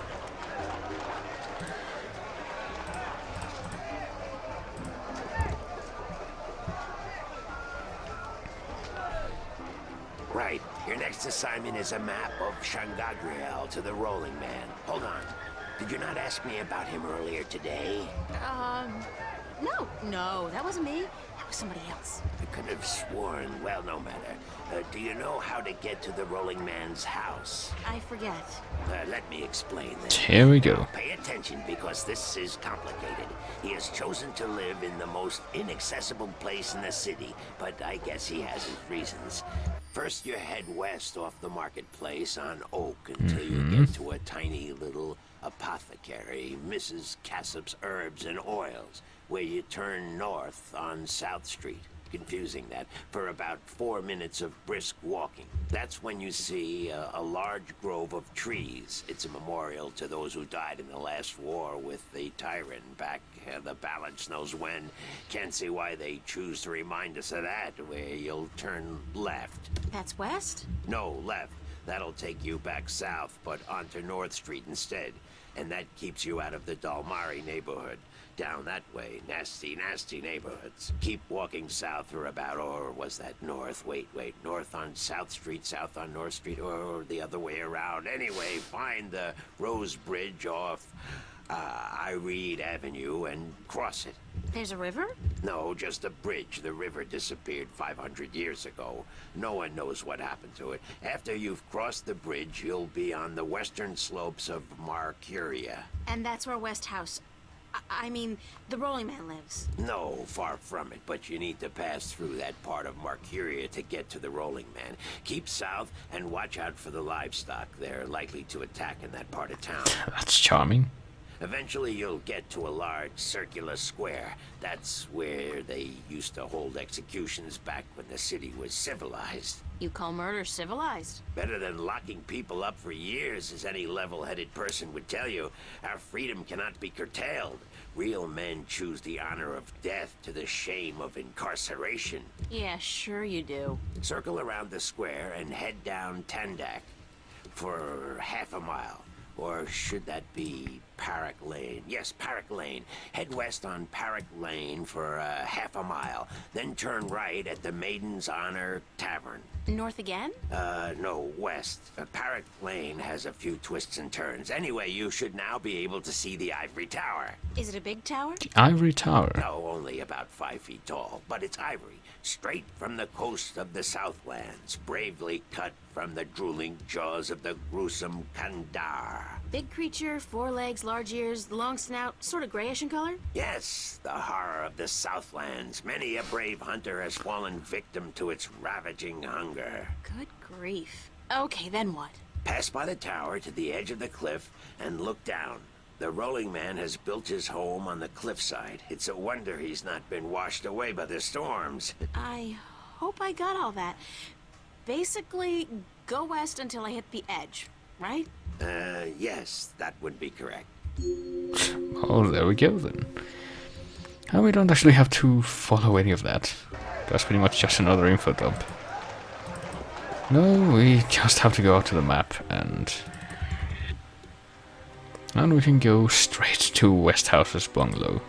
Right. Your next assignment is a map of Shangagriel to the Rolling Man. Hold on. Did you not ask me about him earlier today? No, that wasn't me. That was somebody else. I could have sworn. Well, no matter. Do you know how to get to the Rolling Man's house? I forget. Let me explain this. Here we go. Pay attention because this is complicated. He has chosen to live in the most inaccessible place in the city, but I guess he has his reasons. First, you head west off the marketplace on Oak until you get to a tiny little apothecary, Mrs. Cassop's Herbs and Oils, where you turn north on South Street. Confusing that, for about 4 minutes of brisk walking. That's when you see a large grove of trees. It's a memorial to those who died in the last war with the tyrant back the balance knows when. Can't see why they choose to remind us of that, where you'll turn left. That's west? No, left. That'll take you back south, but onto North Street instead. And that keeps you out of the Dalmari neighborhood. Down that way, nasty, nasty neighborhoods. Keep walking south for about, or was that north? Wait, north on South Street, south on North Street, or the other way around. Anyway, find the Rose Bridge off Iread Avenue and cross it. There's a river? No, just a bridge. The river disappeared 500 years ago. No one knows what happened to it. After you've crossed the bridge, you'll be on the western slopes of Marcuria. And that's where West House... I mean, the Rolling Man lives. No, far from it, but you need to pass through that part of Marcuria to get to the Rolling Man. Keep south and watch out for the livestock. They're likely to attack in that part of town. That's charming. Eventually you'll get to a large circular square. That's where they used to hold executions back when the city was civilized. You call murder civilized? Better than locking people up for years, as any level-headed person would tell you. Our freedom cannot be curtailed. Real men choose the honor of death to the shame of incarceration. Yeah, sure you do. Circle around the square and head down Tandak for half a mile. Or should that be Parrot Lane? Yes, Parrot Lane. Head west on Parrot Lane for half a mile. Then turn right at the Maiden's Honor Tavern. North again? No, west. Parrot Lane has a few twists and turns. Anyway, you should now be able to see the Ivory Tower. Is it a big tower? The Ivory Tower. No, only about 5 feet tall. But it's ivory. Straight from the coast of the Southlands. Bravely cut from the drooling jaws of the gruesome Kandar. Big creature, 4 legs, large ears, long snout, sort of grayish in color? Yes, the horror of the Southlands. Many a brave hunter has fallen victim to its ravaging hunger. Good grief. Okay, then what? Pass by the tower to the edge of the cliff and look down. The Rolling Man has built his home on the cliffside. It's a wonder he's not been washed away by the storms. I hope I got all that. Basically, go west until I hit the edge, right? Yes, that would be correct. Oh, there we go then. And we don't actually have to follow any of that. That's pretty much just another info dump. No, we just have to go out to the map and we can go straight to Westhouse's bungalow.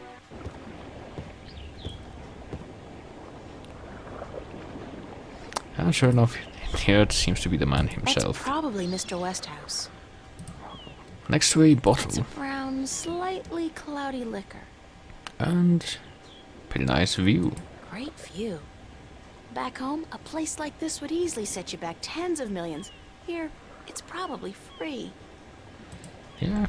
And sure enough, here it seems to be the man himself. That's probably Mr. Westhouse. Next to a It's bottle. a brown, slightly cloudy liquor. And pretty nice view. Great view. Back home, a place like this would easily set you back tens of millions. Here, it's probably free. Yeah.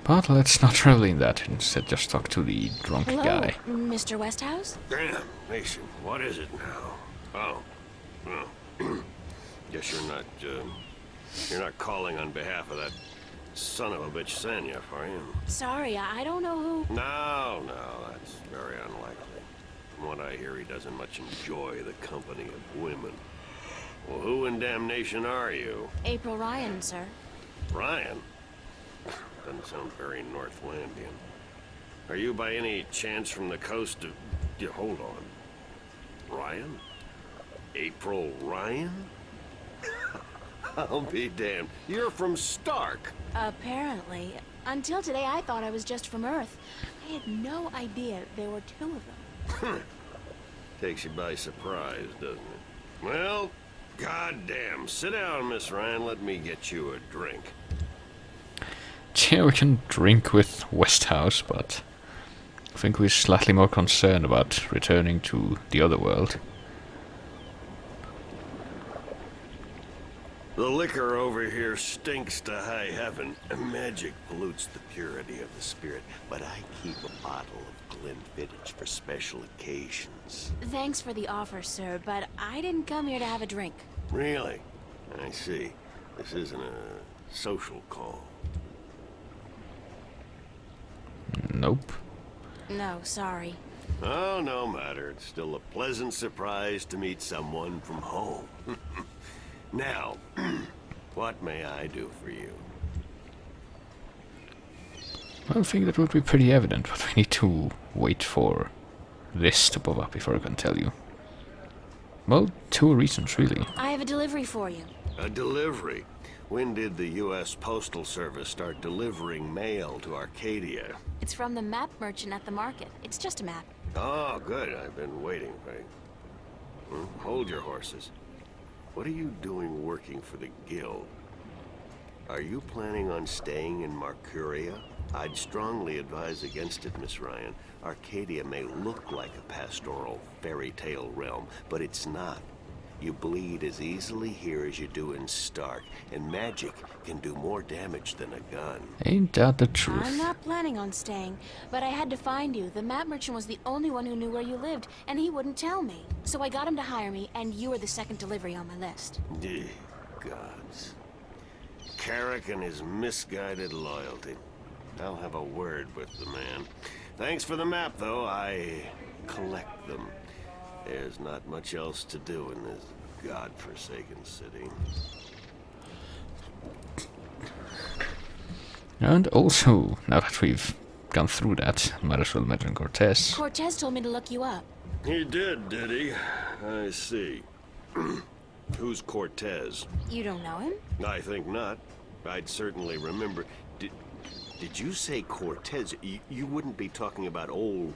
But let's not revel in that. Instead, just talk to the drunk Hello, guy. Mr. Westhouse? Damn, Mason, what is it now? Oh, well, guess you're not calling on behalf of that son of a bitch Sanya, are you? Sorry, I don't know who... No, that's very unlikely. From what I hear, he doesn't much enjoy the company of women. Well, who in damnation are you? April Ryan, sir. Ryan? Doesn't sound very Northlandian. Are you by any chance from the coast of... Yeah, hold on. Ryan? April Ryan? I'll be damned. You're from Stark. Apparently. Until today, I thought I was just from Earth. I had no idea there were 2 of them. Takes you by surprise, doesn't it? Well, goddamn. Sit down, Miss Ryan. Let me get you a drink. Yeah, we can drink with Westhouse, but I think we're slightly more concerned about returning to the other world. The liquor over here stinks to high heaven. Magic pollutes the purity of the spirit, but I keep a bottle of Glenfiddich for special occasions. Thanks for the offer, sir, but I didn't come here to have a drink. Really? I see. This isn't a social call. Nope. No, sorry. Oh, no matter. It's still a pleasant surprise to meet someone from home. Now, what may I do for you? I think that would be pretty evident, but we need to wait for this to pop up before I can tell you. Well, 2 reasons, really. I have a delivery for you. A delivery? When did the U.S. Postal Service start delivering mail to Arcadia? It's from the map merchant at the market. It's just a map. Oh, good. I've been waiting, right? Hold your horses. What are you doing working for the Guild? Are you planning on staying in Marcuria? I'd strongly advise against it, Miss Ryan. Arcadia may look like a pastoral fairy tale realm, but it's not. You bleed as easily here as you do in Stark, and magic can do more damage than a gun. Ain't that the truth? I'm not planning on staying, but I had to find you. The map merchant was the only one who knew where you lived, and he wouldn't tell me. So I got him to hire me, and you were the second delivery on my list. Gods. Carrick and his misguided loyalty. I'll have a word with the man. Thanks for the map, though. I collect them. There's not much else to do in this godforsaken city. And also, now that we've gone through that, might as well mention Cortez. Cortez told me to look you up. He did he? I see. Who's Cortez? You don't know him? I think not. I'd certainly remember. Did you say Cortez? You wouldn't be talking about old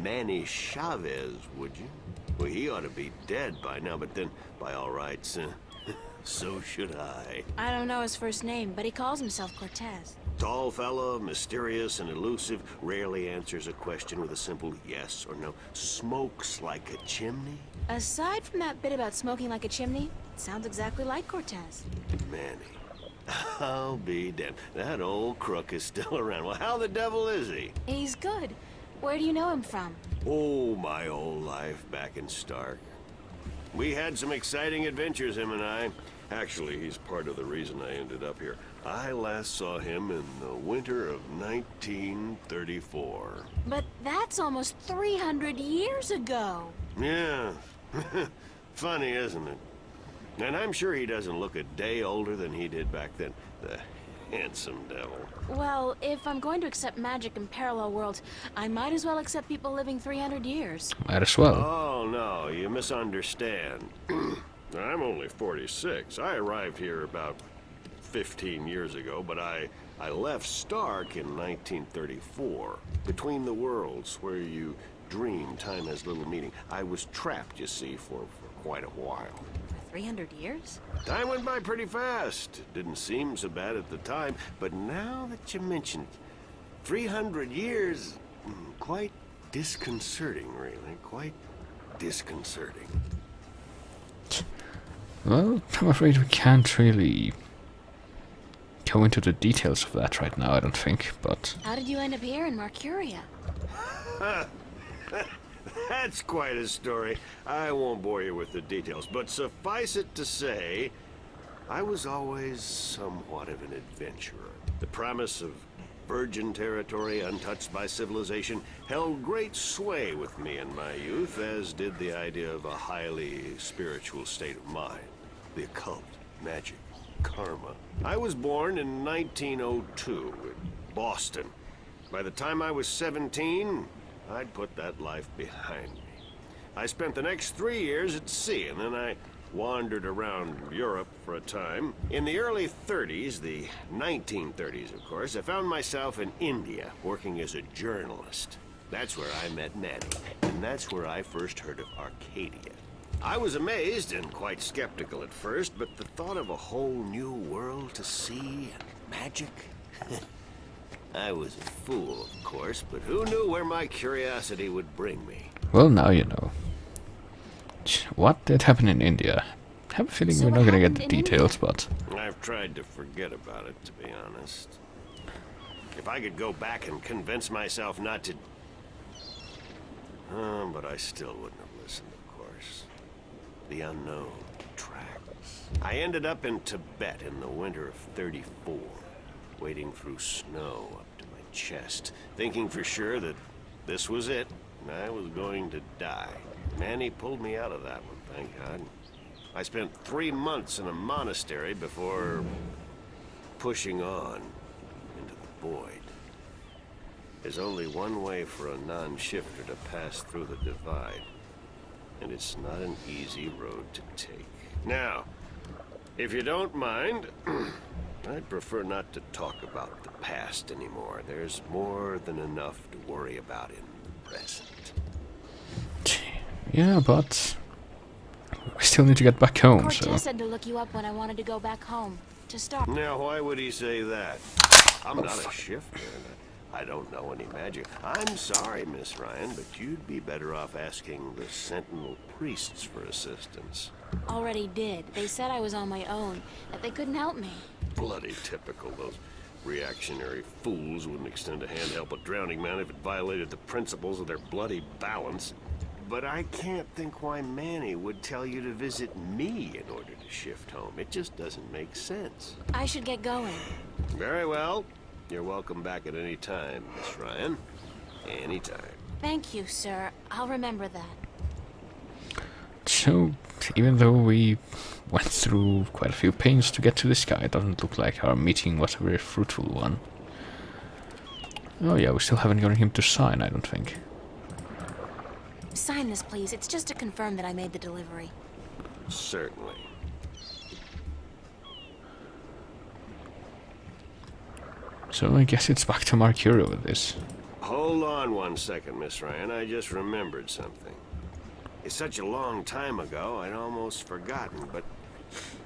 Manny Chavez, would you? Well, he ought to be dead by now, but then, by all rights, so should I. I don't know his first name, but he calls himself Cortez. Tall fella, mysterious and elusive, rarely answers a question with a simple yes or no. Smokes like a chimney? Aside from that bit about smoking like a chimney, it sounds exactly like Cortez. Manny. I'll be damned. That old crook is still around. Well, how the devil is he? He's good. Where do you know him from? Oh, my old life back in Stark. We had some exciting adventures, him and I. Actually, he's part of the reason I ended up here. I last saw him in the winter of 1934. But that's almost 300 years ago. Yeah. Funny, isn't it? And I'm sure he doesn't look a day older than he did back then. The handsome devil. Well, if I'm going to accept magic in parallel worlds, I might as well accept people living 300 years. Might as well. Oh, no, you misunderstand. I'm only 46. I arrived here about 15 years ago, but I left Stark in 1934. Between the worlds, where you dream time has little meaning. I was trapped, you see, for quite a while. 300 years? Time went by pretty fast. Didn't seem so bad at the time, but now that you mention it, 300 years, quite disconcerting, really. Quite disconcerting. Well, I'm afraid we can't really go into the details of that right now, I don't think, but... How did you end up here in Marcuria? That's quite a story. I won't bore you with the details, but suffice it to say, I was always somewhat of an adventurer. The promise of virgin territory untouched by civilization held great sway with me in my youth, as did the idea of a highly spiritual state of mind. The occult, magic, karma. I was born in 1902 in Boston. By the time I was 17, I'd put that life behind me. I spent the next 3 years at sea, and then I wandered around Europe for a time. In the early 30s, the 1930s, of course, I found myself in India, working as a journalist. That's where I met Manny, and that's where I first heard of Arcadia. I was amazed and quite skeptical at first, but the thought of a whole new world to see and magic... I was a fool, of course, but who knew where my curiosity would bring me? Well, now you know. What did happen in India? I have a feeling So we're what not gonna get the happened in details, India? but... I've tried to forget about it, to be honest. If I could go back and convince myself not to... but I still wouldn't have listened, of course. The unknown tracks. I ended up in Tibet in the winter of '34, wading through snow up to my chest, thinking for sure that this was it, and I was going to die. Manny pulled me out of that one, thank God. I spent 3 months in a monastery before pushing on into the void. There's only one way for a non-shifter to pass through the divide, and it's not an easy road to take. Now, if you don't mind, I'd prefer not to talk about the past anymore. There's more than enough to worry about in the present. Yeah, but... we still need to get back home, so... Cortez said to look you up when I wanted to go back home. To start. Now, why would he say that? I'm not a shifter. I don't know any magic. I'm sorry, Miss Ryan, but you'd be better off asking the Sentinel priests for assistance. Already did. They said I was on my own, that they couldn't help me. Bloody typical. Those reactionary fools wouldn't extend a hand to help a drowning man if it violated the principles of their bloody balance. But I can't think why Manny would tell you to visit me in order to shift home. It just doesn't make sense. I should get going. Very well. You're welcome back at any time, Miss Ryan. Anytime. Thank you, sir. I'll remember that. So, even though we went through quite a few pains to get to this guy, it doesn't look like our meeting was a very fruitful one. Oh yeah, we still haven't gotten him to sign, I don't think. Sign this, please. It's just to confirm that I made the delivery. Certainly. So I guess it's back to Mercurio with this. Hold on 1 second, Miss Ryan. I just remembered something. It's such a long time ago, I'd almost forgotten, but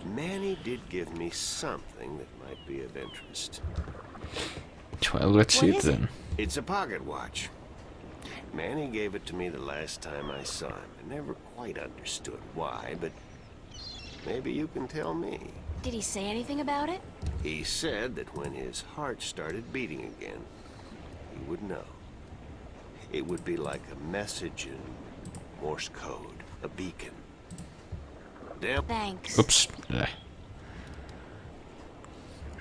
Manny did give me something that might be of interest. Well, let's see What it is it? then. It's a pocket watch. Manny gave it to me the last time I saw him. I never quite understood why, but maybe you can tell me. Did he say anything about it? He said that when his heart started beating again, he would know. It would be like a message in Morse code, a beacon. Damn. Thanks. Oops.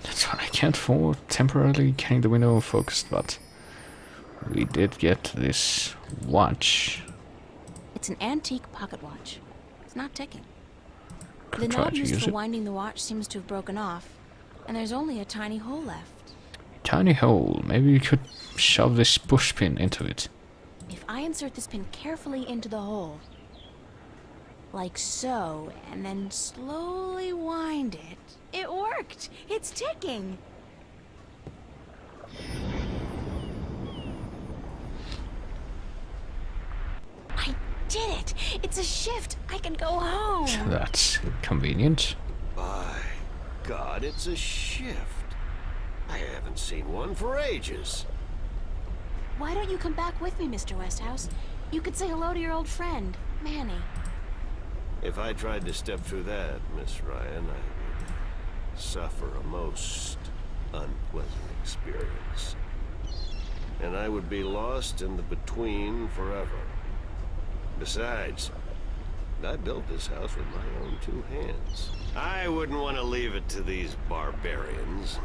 That's what I can't for temporarily getting the window focused, but we did get this watch. It's an antique pocket watch. It's not ticking. The Could try knob to used use for it. winding the watch seems to have broken off, and there's only a tiny hole left. Tiny hole. Maybe we could shove this push pin into it. If I insert this pin carefully into the hole, like so, and then slowly wind it, it worked! It's ticking! I did it! It's a shift! I can go home! That's convenient. By God, it's a shift. I haven't seen one for ages. Why don't you come back with me, Mr. Westhouse? You could say hello to your old friend, Manny. If I tried to step through that, Miss Ryan, I would suffer a most unpleasant experience. And I would be lost in the between forever. Besides, I built this house with my own 2 hands. I wouldn't want to leave it to these barbarians.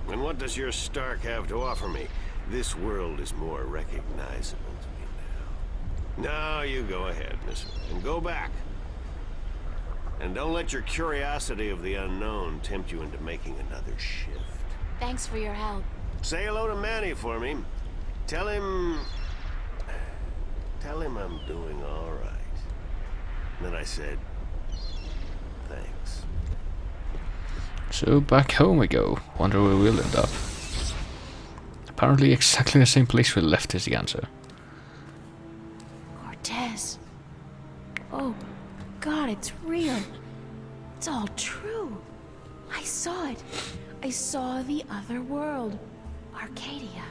And what does your Stark have to offer me? This world is more recognizable to me now. Now you go ahead, Miss, and go back. And don't let your curiosity of the unknown tempt you into making another shift. Thanks for your help. Say hello to Manny for me. Tell him I'm doing all right. Then I said, thanks. So back home we go. Wonder where we'll end up. Apparently exactly the same place we left is the answer. Cortez. Oh, God, it's real. It's all true. I saw it. I saw the other world. Arcadia.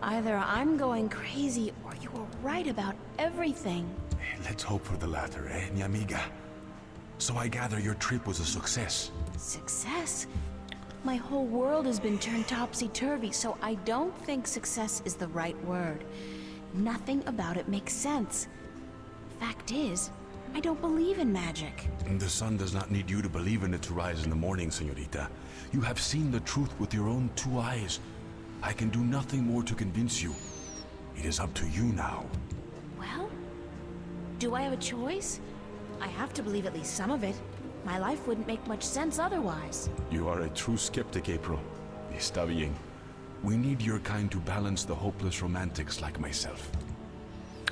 Either I'm going crazy or you were right about everything. Let's hope for the latter, mi amiga? So I gather your trip was a success. Success? My whole world has been turned topsy-turvy, so I don't think success is the right word. Nothing about it makes sense. Fact is, I don't believe in magic. The sun does not need you to believe in it to rise in the morning, señorita. You have seen the truth with your own 2 eyes. I can do nothing more to convince you. It is up to you now. Well, do I have a choice? I have to believe at least some of it. My life wouldn't make much sense otherwise. You are a true skeptic, April. Está bien. We need your kind to balance the hopeless romantics like myself.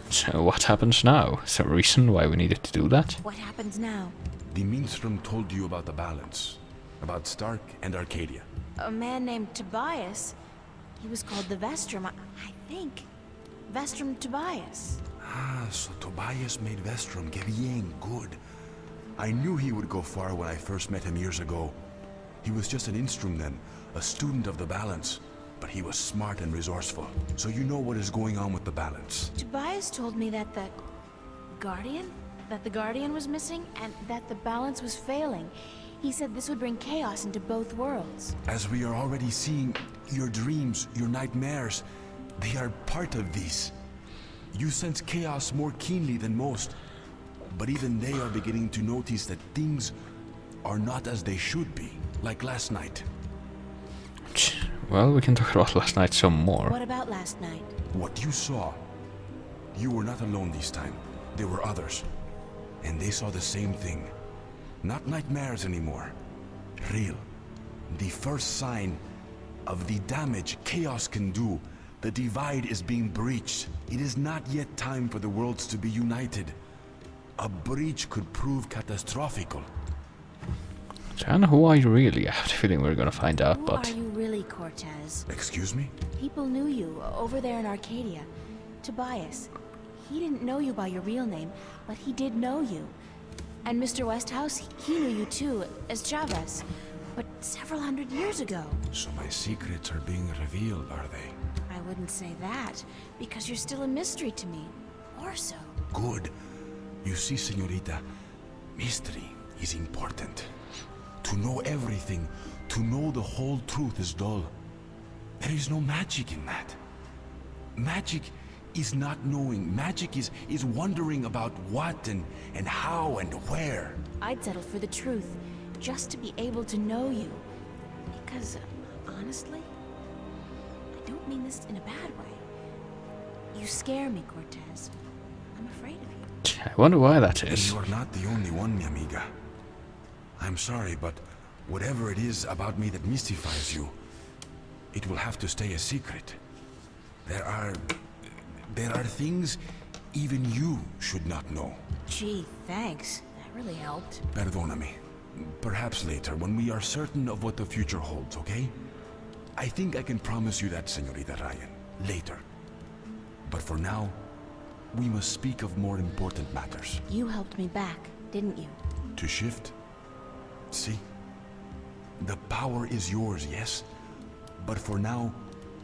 So what happens now? Is there a reason why we needed to do that? What happens now? The Minstrom told you about the balance. About Stark and Arcadia. A man named Tobias. He was called the Vestrum, I think. Vestrum Tobias. Ah, so Tobias made Vestrum. Que bien, good. I knew he would go far when I first met him years ago. He was just an instrument then, a student of the balance. But he was smart and resourceful. So you know what is going on with the balance. Tobias told me that the Guardian was missing and that the balance was failing. He said this would bring chaos into both worlds. As we are already seeing, your dreams, your nightmares, they are part of these. You sense chaos more keenly than most. But even they are beginning to notice that things are not as they should be, like last night. Well, we can talk about last night some more. What about last night? What you saw, you were not alone this time. There were others. And they saw the same thing. Not nightmares anymore. Real. The first sign of the damage chaos can do. The divide is being breached. It is not yet time for the worlds to be united. A breach could prove catastrophical. Joanna, who are you really? I have the feeling we're gonna find out, Who but... are you really, Cortez? Excuse me? People knew you over there in Arcadia. Tobias. He didn't know you by your real name, but he did know you. And Mr. Westhouse, he knew you too, as Chavez. But several hundred years ago. So my secrets are being revealed, are they? I wouldn't say that, because you're still a mystery to me. Or so. Good. You see, señorita, mystery is important. To know everything, to know the whole truth is dull. There is no magic in that. Magic is not knowing. Magic is wondering about what and how and where. I'd settle for the truth, just to be able to know you. Because, honestly, I don't mean this in a bad way. You scare me, Cortez. I'm afraid of you. I wonder why that is. You are not the only one, mi amiga. I'm sorry, but whatever it is about me that mystifies you, it will have to stay a secret. There are things even you should not know. Gee, thanks. That really helped. Perdóname. Perhaps later, when we are certain of what the future holds, okay? I think I can promise you that, Señorita Ryan. Later. But for now, we must speak of more important matters. You helped me back, didn't you? To shift? See? The power is yours, yes? But for now,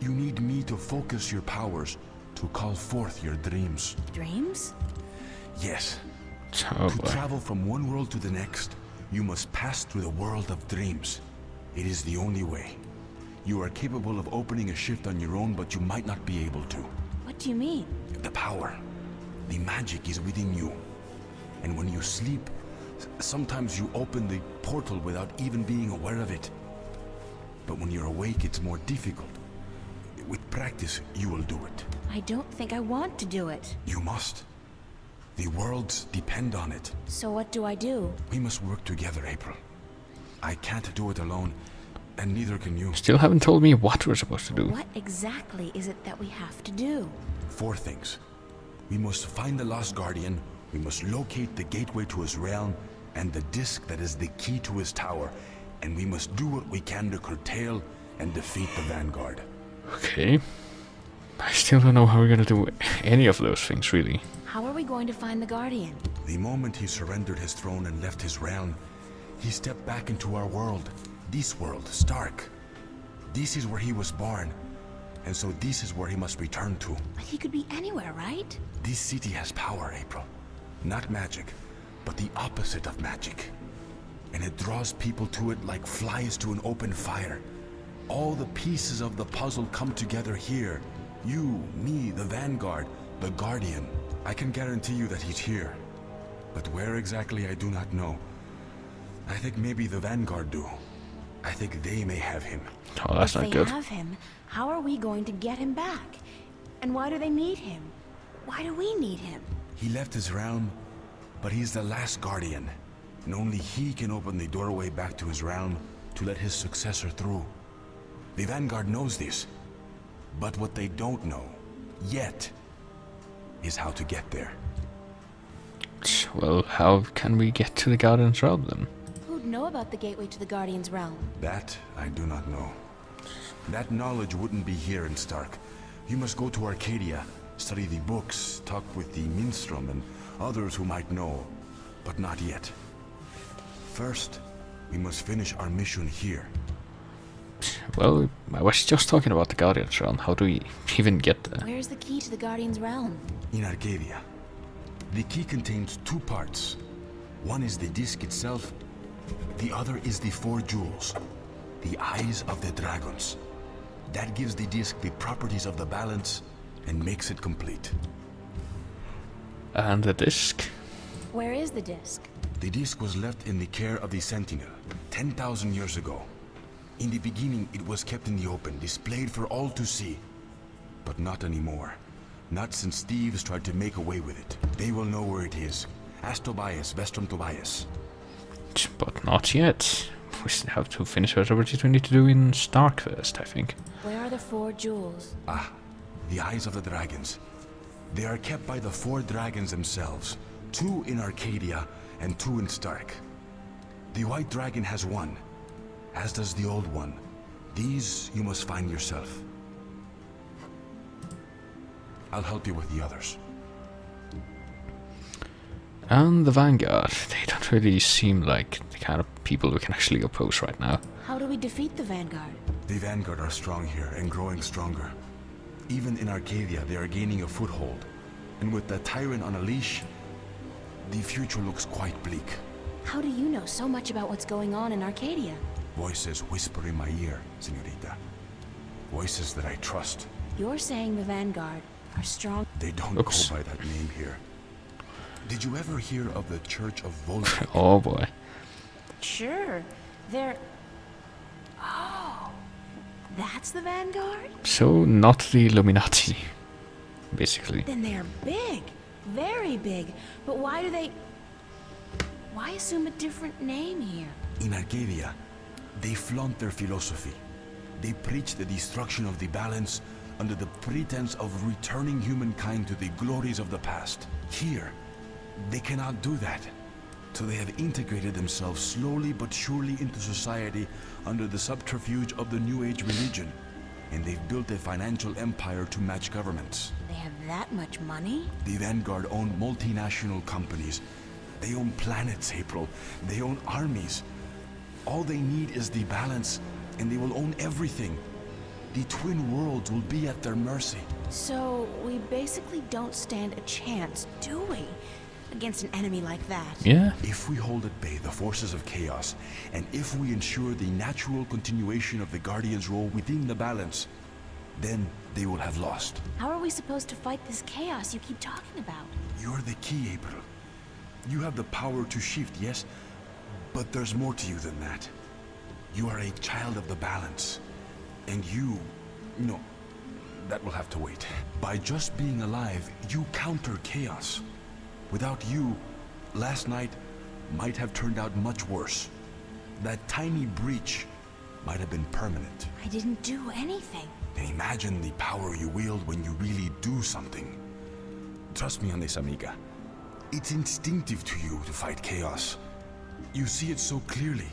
you need me to focus your powers to call forth your dreams. Dreams? Yes. Oh To boy. travel from one world to the next, you must pass through the world of dreams. It is the only way. You are capable of opening a shift on your own, but you might not be able to. What do you mean? The power, the magic is within you. And when you sleep, sometimes you open the portal without even being aware of it. But when you're awake, it's more difficult. With practice, you will do it. I don't think I want to do it. You must. The worlds depend on it. So what do I do? We must work together, April. I can't do it alone, and neither can you. Still haven't told me what we're supposed to do. What exactly is it that we have to do? 4 things. We must find the Lost Guardian, we must locate the gateway to his realm, and the disc that is the key to his tower, and we must do what we can to curtail and defeat the Vanguard. Okay. I still don't know how we're gonna do any of those things, really. How are we going to find the Guardian? The moment he surrendered his throne and left his realm, he stepped back into our world. This world, Stark. This is where he was born, and so this is where he must return to. But he could be anywhere, right? This city has power, April. Not magic, but the opposite of magic. And it draws people to it like flies to an open fire. All the pieces of the puzzle come together here. You, me, the Vanguard, the Guardian. I can guarantee you that he's here. But where exactly, I do not know. I think maybe the Vanguard do. I think they may have him. Oh, that's not good. If they have him, how are we going to get him back? And why do they need him? Why do we need him? He left his realm, but he's the last Guardian. And only he can open the doorway back to his realm to let his successor through. The Vanguard knows this. But what they don't know, yet, is how to get there. Well, how can we get to the Guardian's realm then? Who'd know about the gateway to the Guardian's realm? That I do not know. That knowledge wouldn't be here in Stark. You must go to Arcadia, study the books, talk with the Minstrom and others who might know, but not yet. First, we must finish our mission here. Well, I was just talking about the Guardian's realm. How do we even get there? Where's the key to the Guardian's realm? In Arcadia. The key contains two parts. One is the disc itself, the other is the 4 jewels, the eyes of the dragons. That gives the disc the properties of the balance and makes it complete. And the disc? Where is the disc? The disc was left in the care of the Sentinel 10,000 years ago. In the beginning, it was kept in the open, displayed for all to see. But not anymore. Not since thieves tried to make away with it. They will know where it is. Ask Tobias, Vestrum Tobias. But not yet. We still have to finish whatever it is we need to do in Stark first, I think. Where are the 4 jewels? Ah, the eyes of the dragons. They are kept by the 4 dragons themselves. 2 in Arcadia and 2 in Stark. The white dragon has 1, as does the old one. These you must find yourself. I'll help you with the others. And the Vanguard. They don't really seem like the kind of people we can actually oppose right now. How do we defeat the Vanguard? The Vanguard are strong here and growing stronger. Even in Arcadia, they are gaining a foothold. And with the Tyrant on a leash, the future looks quite bleak. How do you know so much about what's going on in Arcadia? Voices whisper in my ear, señorita. Voices that I trust. You're saying the Vanguard are strong? They don't go by that name here. Did you ever hear of the Church of Volta? Oh boy. Sure. They're... Oh. That's the Vanguard? So, not the Illuminati, basically. Then they're big. Very big. But why do they... Why assume a different name here? In Arcadia, they flaunt their philosophy. They preach the destruction of the balance under the pretense of returning humankind to the glories of the past. Here, they cannot do that. So they have integrated themselves slowly but surely into society under the subterfuge of the New Age religion. And they've built a financial empire to match governments. They have that much money? The Vanguard own multinational companies. They own planets, April. They own armies. All they need is the balance, and they will own everything. The twin worlds will be at their mercy. So, we basically don't stand a chance, do we? Against an enemy like that. Yeah. If we hold at bay the forces of chaos, and if we ensure the natural continuation of the Guardian's role within the balance, then they will have lost. How are we supposed to fight this chaos you keep talking about? You're the key, April. You have the power to shift, yes? But there's more to you than that. You are a child of the balance. And you... No, that will have to wait. By just being alive, you counter chaos. Without you, last night might have turned out much worse. That tiny breach might have been permanent. I didn't do anything. And imagine the power you wield when you really do something. Trust me on this, amiga. It's instinctive to you to fight chaos. You see it so clearly.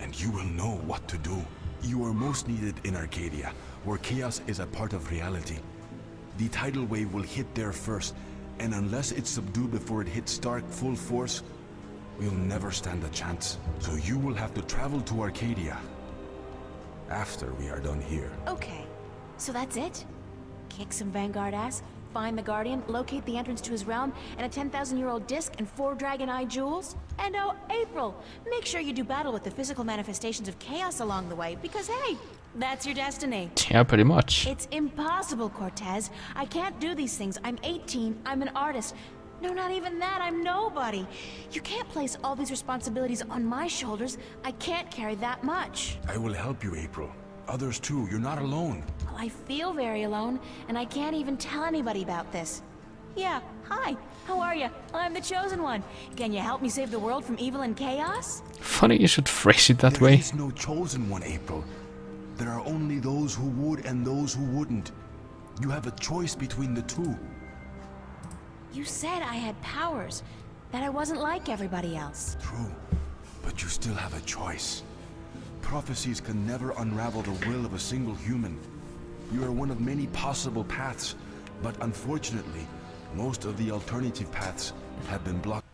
And you will know what to do. You are most needed in Arcadia, where chaos is a part of reality. The tidal wave will hit there first, and unless it's subdued before it hits Stark full force, we'll never stand a chance. So you will have to travel to Arcadia. after we are done here. Okay, so that's it? Kick some Vanguard ass, find the Guardian, locate the entrance to his realm, and a 10,000-year-old disc and 4 Dragon Eye jewels? And oh, April, make sure you do battle with the physical manifestations of chaos along the way, because hey, that's your destiny. Yeah, pretty much. It's impossible, Cortez. I can't do these things. I'm 18, I'm an artist. No, not even that, I'm nobody. You can't place all these responsibilities on my shoulders. I can't carry that much. I will help you, April. Others too, you're not alone. Well, I feel very alone, and I can't even tell anybody about this. Yeah, hi, how are you? I'm the Chosen One. Can you help me save the world from evil and chaos? Funny you should phrase it that There way. is no chosen one, April. There are only those who would and those who wouldn't. You have a choice between the two. You said I had powers, that I wasn't like everybody else. True, but you still have a choice. Prophecies can never unravel the will of a single human. You are one of many possible paths, but unfortunately, most of the alternative paths have been blocked.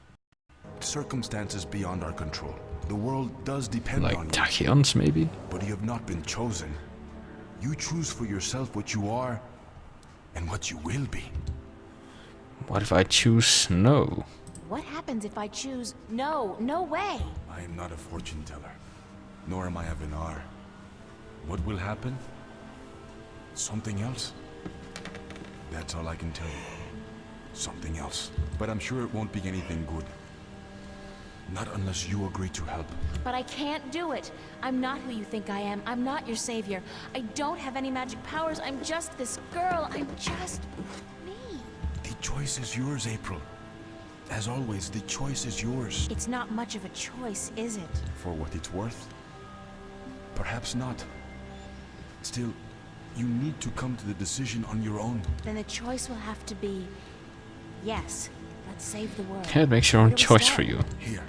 Circumstances beyond our control. The world does depend Like on you, tachyons, maybe? but you have not been chosen. You choose for yourself what you are and what you will be. What if I choose no? What happens if I choose no, no way? I am not a fortune teller, nor am I a Vinar. What will happen? Something else? That's all I can tell you. Something else. But I'm sure it won't be anything good. Not unless you agree to help. But I can't do it. I'm not who you think I am. I'm not your savior. I don't have any magic powers. I'm just this girl. I'm just me. The choice is yours, April. As always, the choice is yours. It's not much of a choice, is it? For what it's worth? Perhaps not. Still, you need to come to the decision on your own. Then the choice will have to be, yes, let's save the world. Yeah, it makes your own Where do we choice start? for you. Here,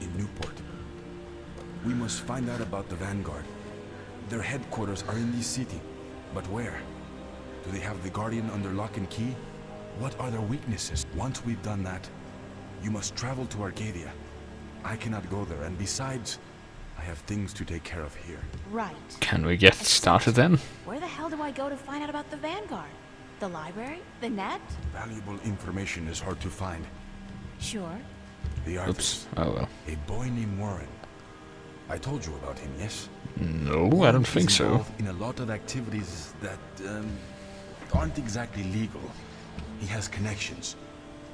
in Newport. We must find out about the Vanguard. Their headquarters are in this city. But where? Do they have the Guardian under lock and key? What are their weaknesses? Once we've done that, you must travel to Arcadia. I cannot go there, and besides, I have things to take care of here. Right. Can we get started then? Where the hell do I go to find out about the Vanguard? The library? The net? Valuable information is hard to find. Sure. The Oops. artist, Oh well. a boy named Warren. I told you about him, yes? No, I don't think He's so. involved in a lot of activities that aren't exactly legal. He has connections.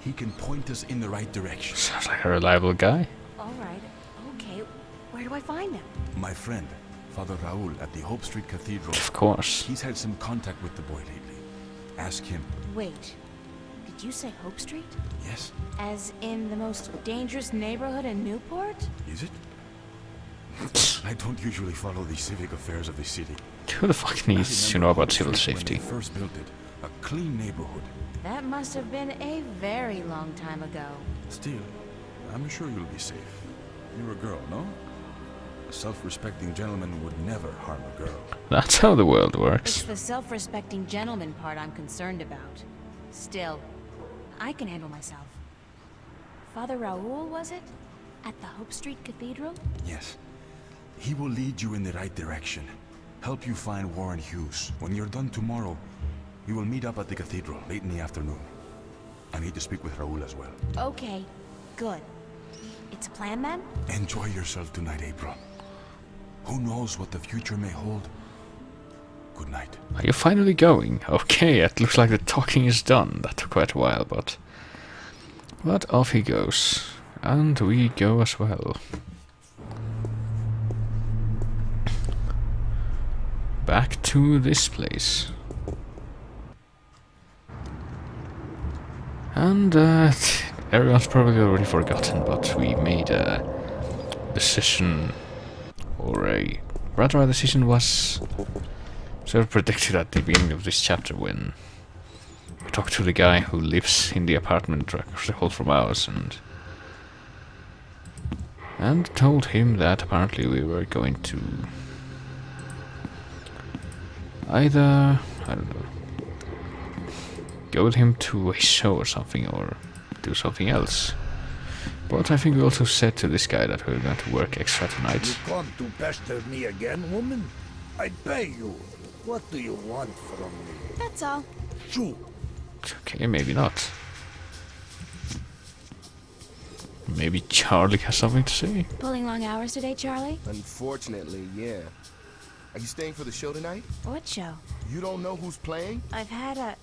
He can point us in the right direction. Sounds like a reliable guy. All right. Okay. Where do I find him? My friend, Father Raul at the Hope Street Cathedral. Of course. He's had some contact with the boy lately. Ask him. Wait. Did you say Hope Street? Yes? As in the most dangerous neighborhood in Newport? Is it? I don't usually follow the civic affairs of the city. Who the fuck I needs to remember know about Hope civil Street when safety? they first built it. A clean neighborhood. That must have been a very long time ago. Still, I'm sure you'll be safe. You're a girl, no? A self-respecting gentleman would never harm a girl. That's how the world It's works. the self-respecting gentleman part I'm concerned about. Still, I can handle myself. Father Raul, was it? At the Hope Street Cathedral? Yes. He will lead you in the right direction. Help you find Warren Hughes. When you're done tomorrow, we will meet up at the cathedral late in the afternoon. I need to speak with Raul as well. Okay, good. It's a plan then? Enjoy yourself tonight, April. Who knows what the future may hold? Good night. Are you finally going? Okay, it looks like the talking is done. That took quite a while, but off he goes. And we go as well. Back to this place. And everyone's probably already forgotten, but we made a decision, or rather a decision was sort of predicted at the beginning of this chapter when we talked to the guy who lives in the apartment across the hall from ours, and told him that apparently we were going to either, I don't know, go with him to a show or something, or do something else. But I think we also said to this guy that we were going to work extra tonight. You come to pester me again, woman? I pay you. What do you want from me? That's all. Shoot. Okay, maybe not. Maybe Charlie has something to say. Pulling long hours today, Charlie? Unfortunately, yeah. Are you staying for the show tonight? What show? You don't know who's playing? I've had a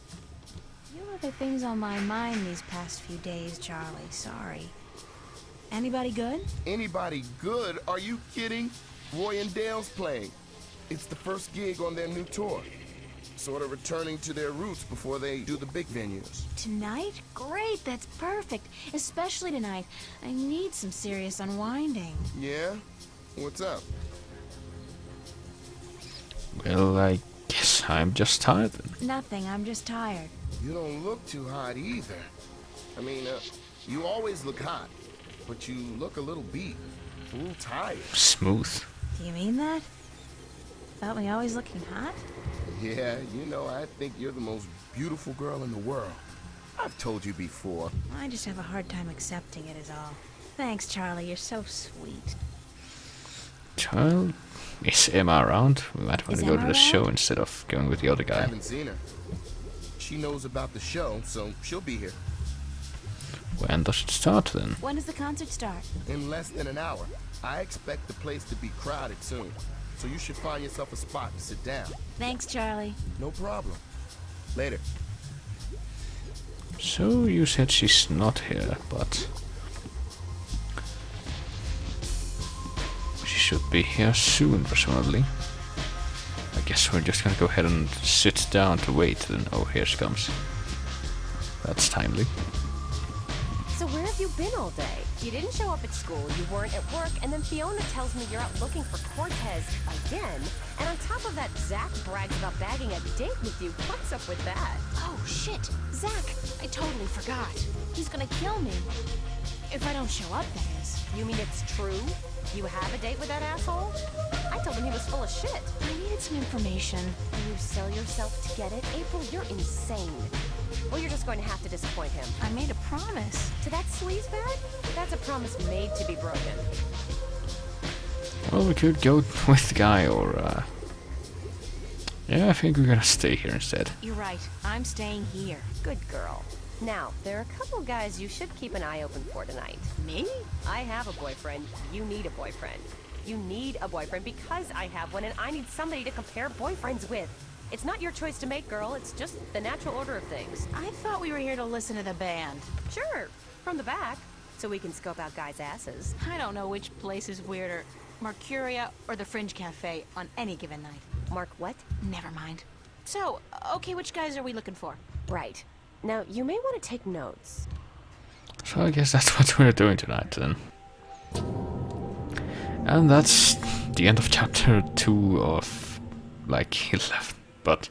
few other things on my mind these past few days, Charlie. Sorry. Anybody good? Anybody good? Are you kidding? Roy and Dale's playing. It's the first gig on their new tour. Sort of returning to their roots before they do the big venues. Tonight? Great, that's perfect. Especially tonight. I need some serious unwinding. Yeah? What's up? Well, I guess I'm just tired then. Nothing, I'm just tired. You don't look too hot either. I mean, you always look hot, but you look a little beat, a little tired. Smooth. Do you mean that? About me always looking hot? Yeah, you know, I think you're the most beautiful girl in the world. I've told you before. I just have a hard time accepting it is all. Thanks, Charlie, you're so sweet. Child, is Emma around? We might want Is to go to Emma the around? show instead of going with the other I guy. haven't seen her. She knows about the show, so she'll be here. When does it start then? When does the concert start? In less than an hour. I expect the place to be crowded soon, so you should find yourself a spot to sit down. Thanks, Charlie. No problem. Later. So you said she's not here, but she should be here soon, presumably. I guess we're just gonna go ahead and sit down to wait. Then, oh, here she comes. That's timely. So where have you been all day? You didn't show up at school, you weren't at work, and then Fiona tells me you're out looking for Cortez again. And on top of that, Zach brags about bagging a date with you. What's up with that? Oh, shit. Zach, I totally forgot. He's gonna kill me. If I don't show up, that is. You mean it's true? You have a date with that asshole? I told him he was full of shit. I needed some information. You sell yourself to get it? April, you're insane. Well, you're just going to have to disappoint him. I made a promise. To that sleazebag? That's a promise made to be broken. Well, we could go with the guy, or yeah, I think we're gonna stay here instead. You're right. I'm staying here. Good girl. Now, there are a couple guys you should keep an eye open for tonight. Me? I have a boyfriend. You need a boyfriend. You need a boyfriend because I have one and I need somebody to compare boyfriends with. It's not your choice to make, girl. It's just the natural order of things. I thought we were here to listen to the band. Sure, from the back, so we can scope out guys' asses. I don't know which place is weirder, Mercuria or the Fringe Cafe on any given night. Mark, what? Never mind. So, okay, which guys are we looking for? Right. Now, you may want to take notes. So I guess that's what we're doing tonight then. And that's the end of chapter 2 of like 11. But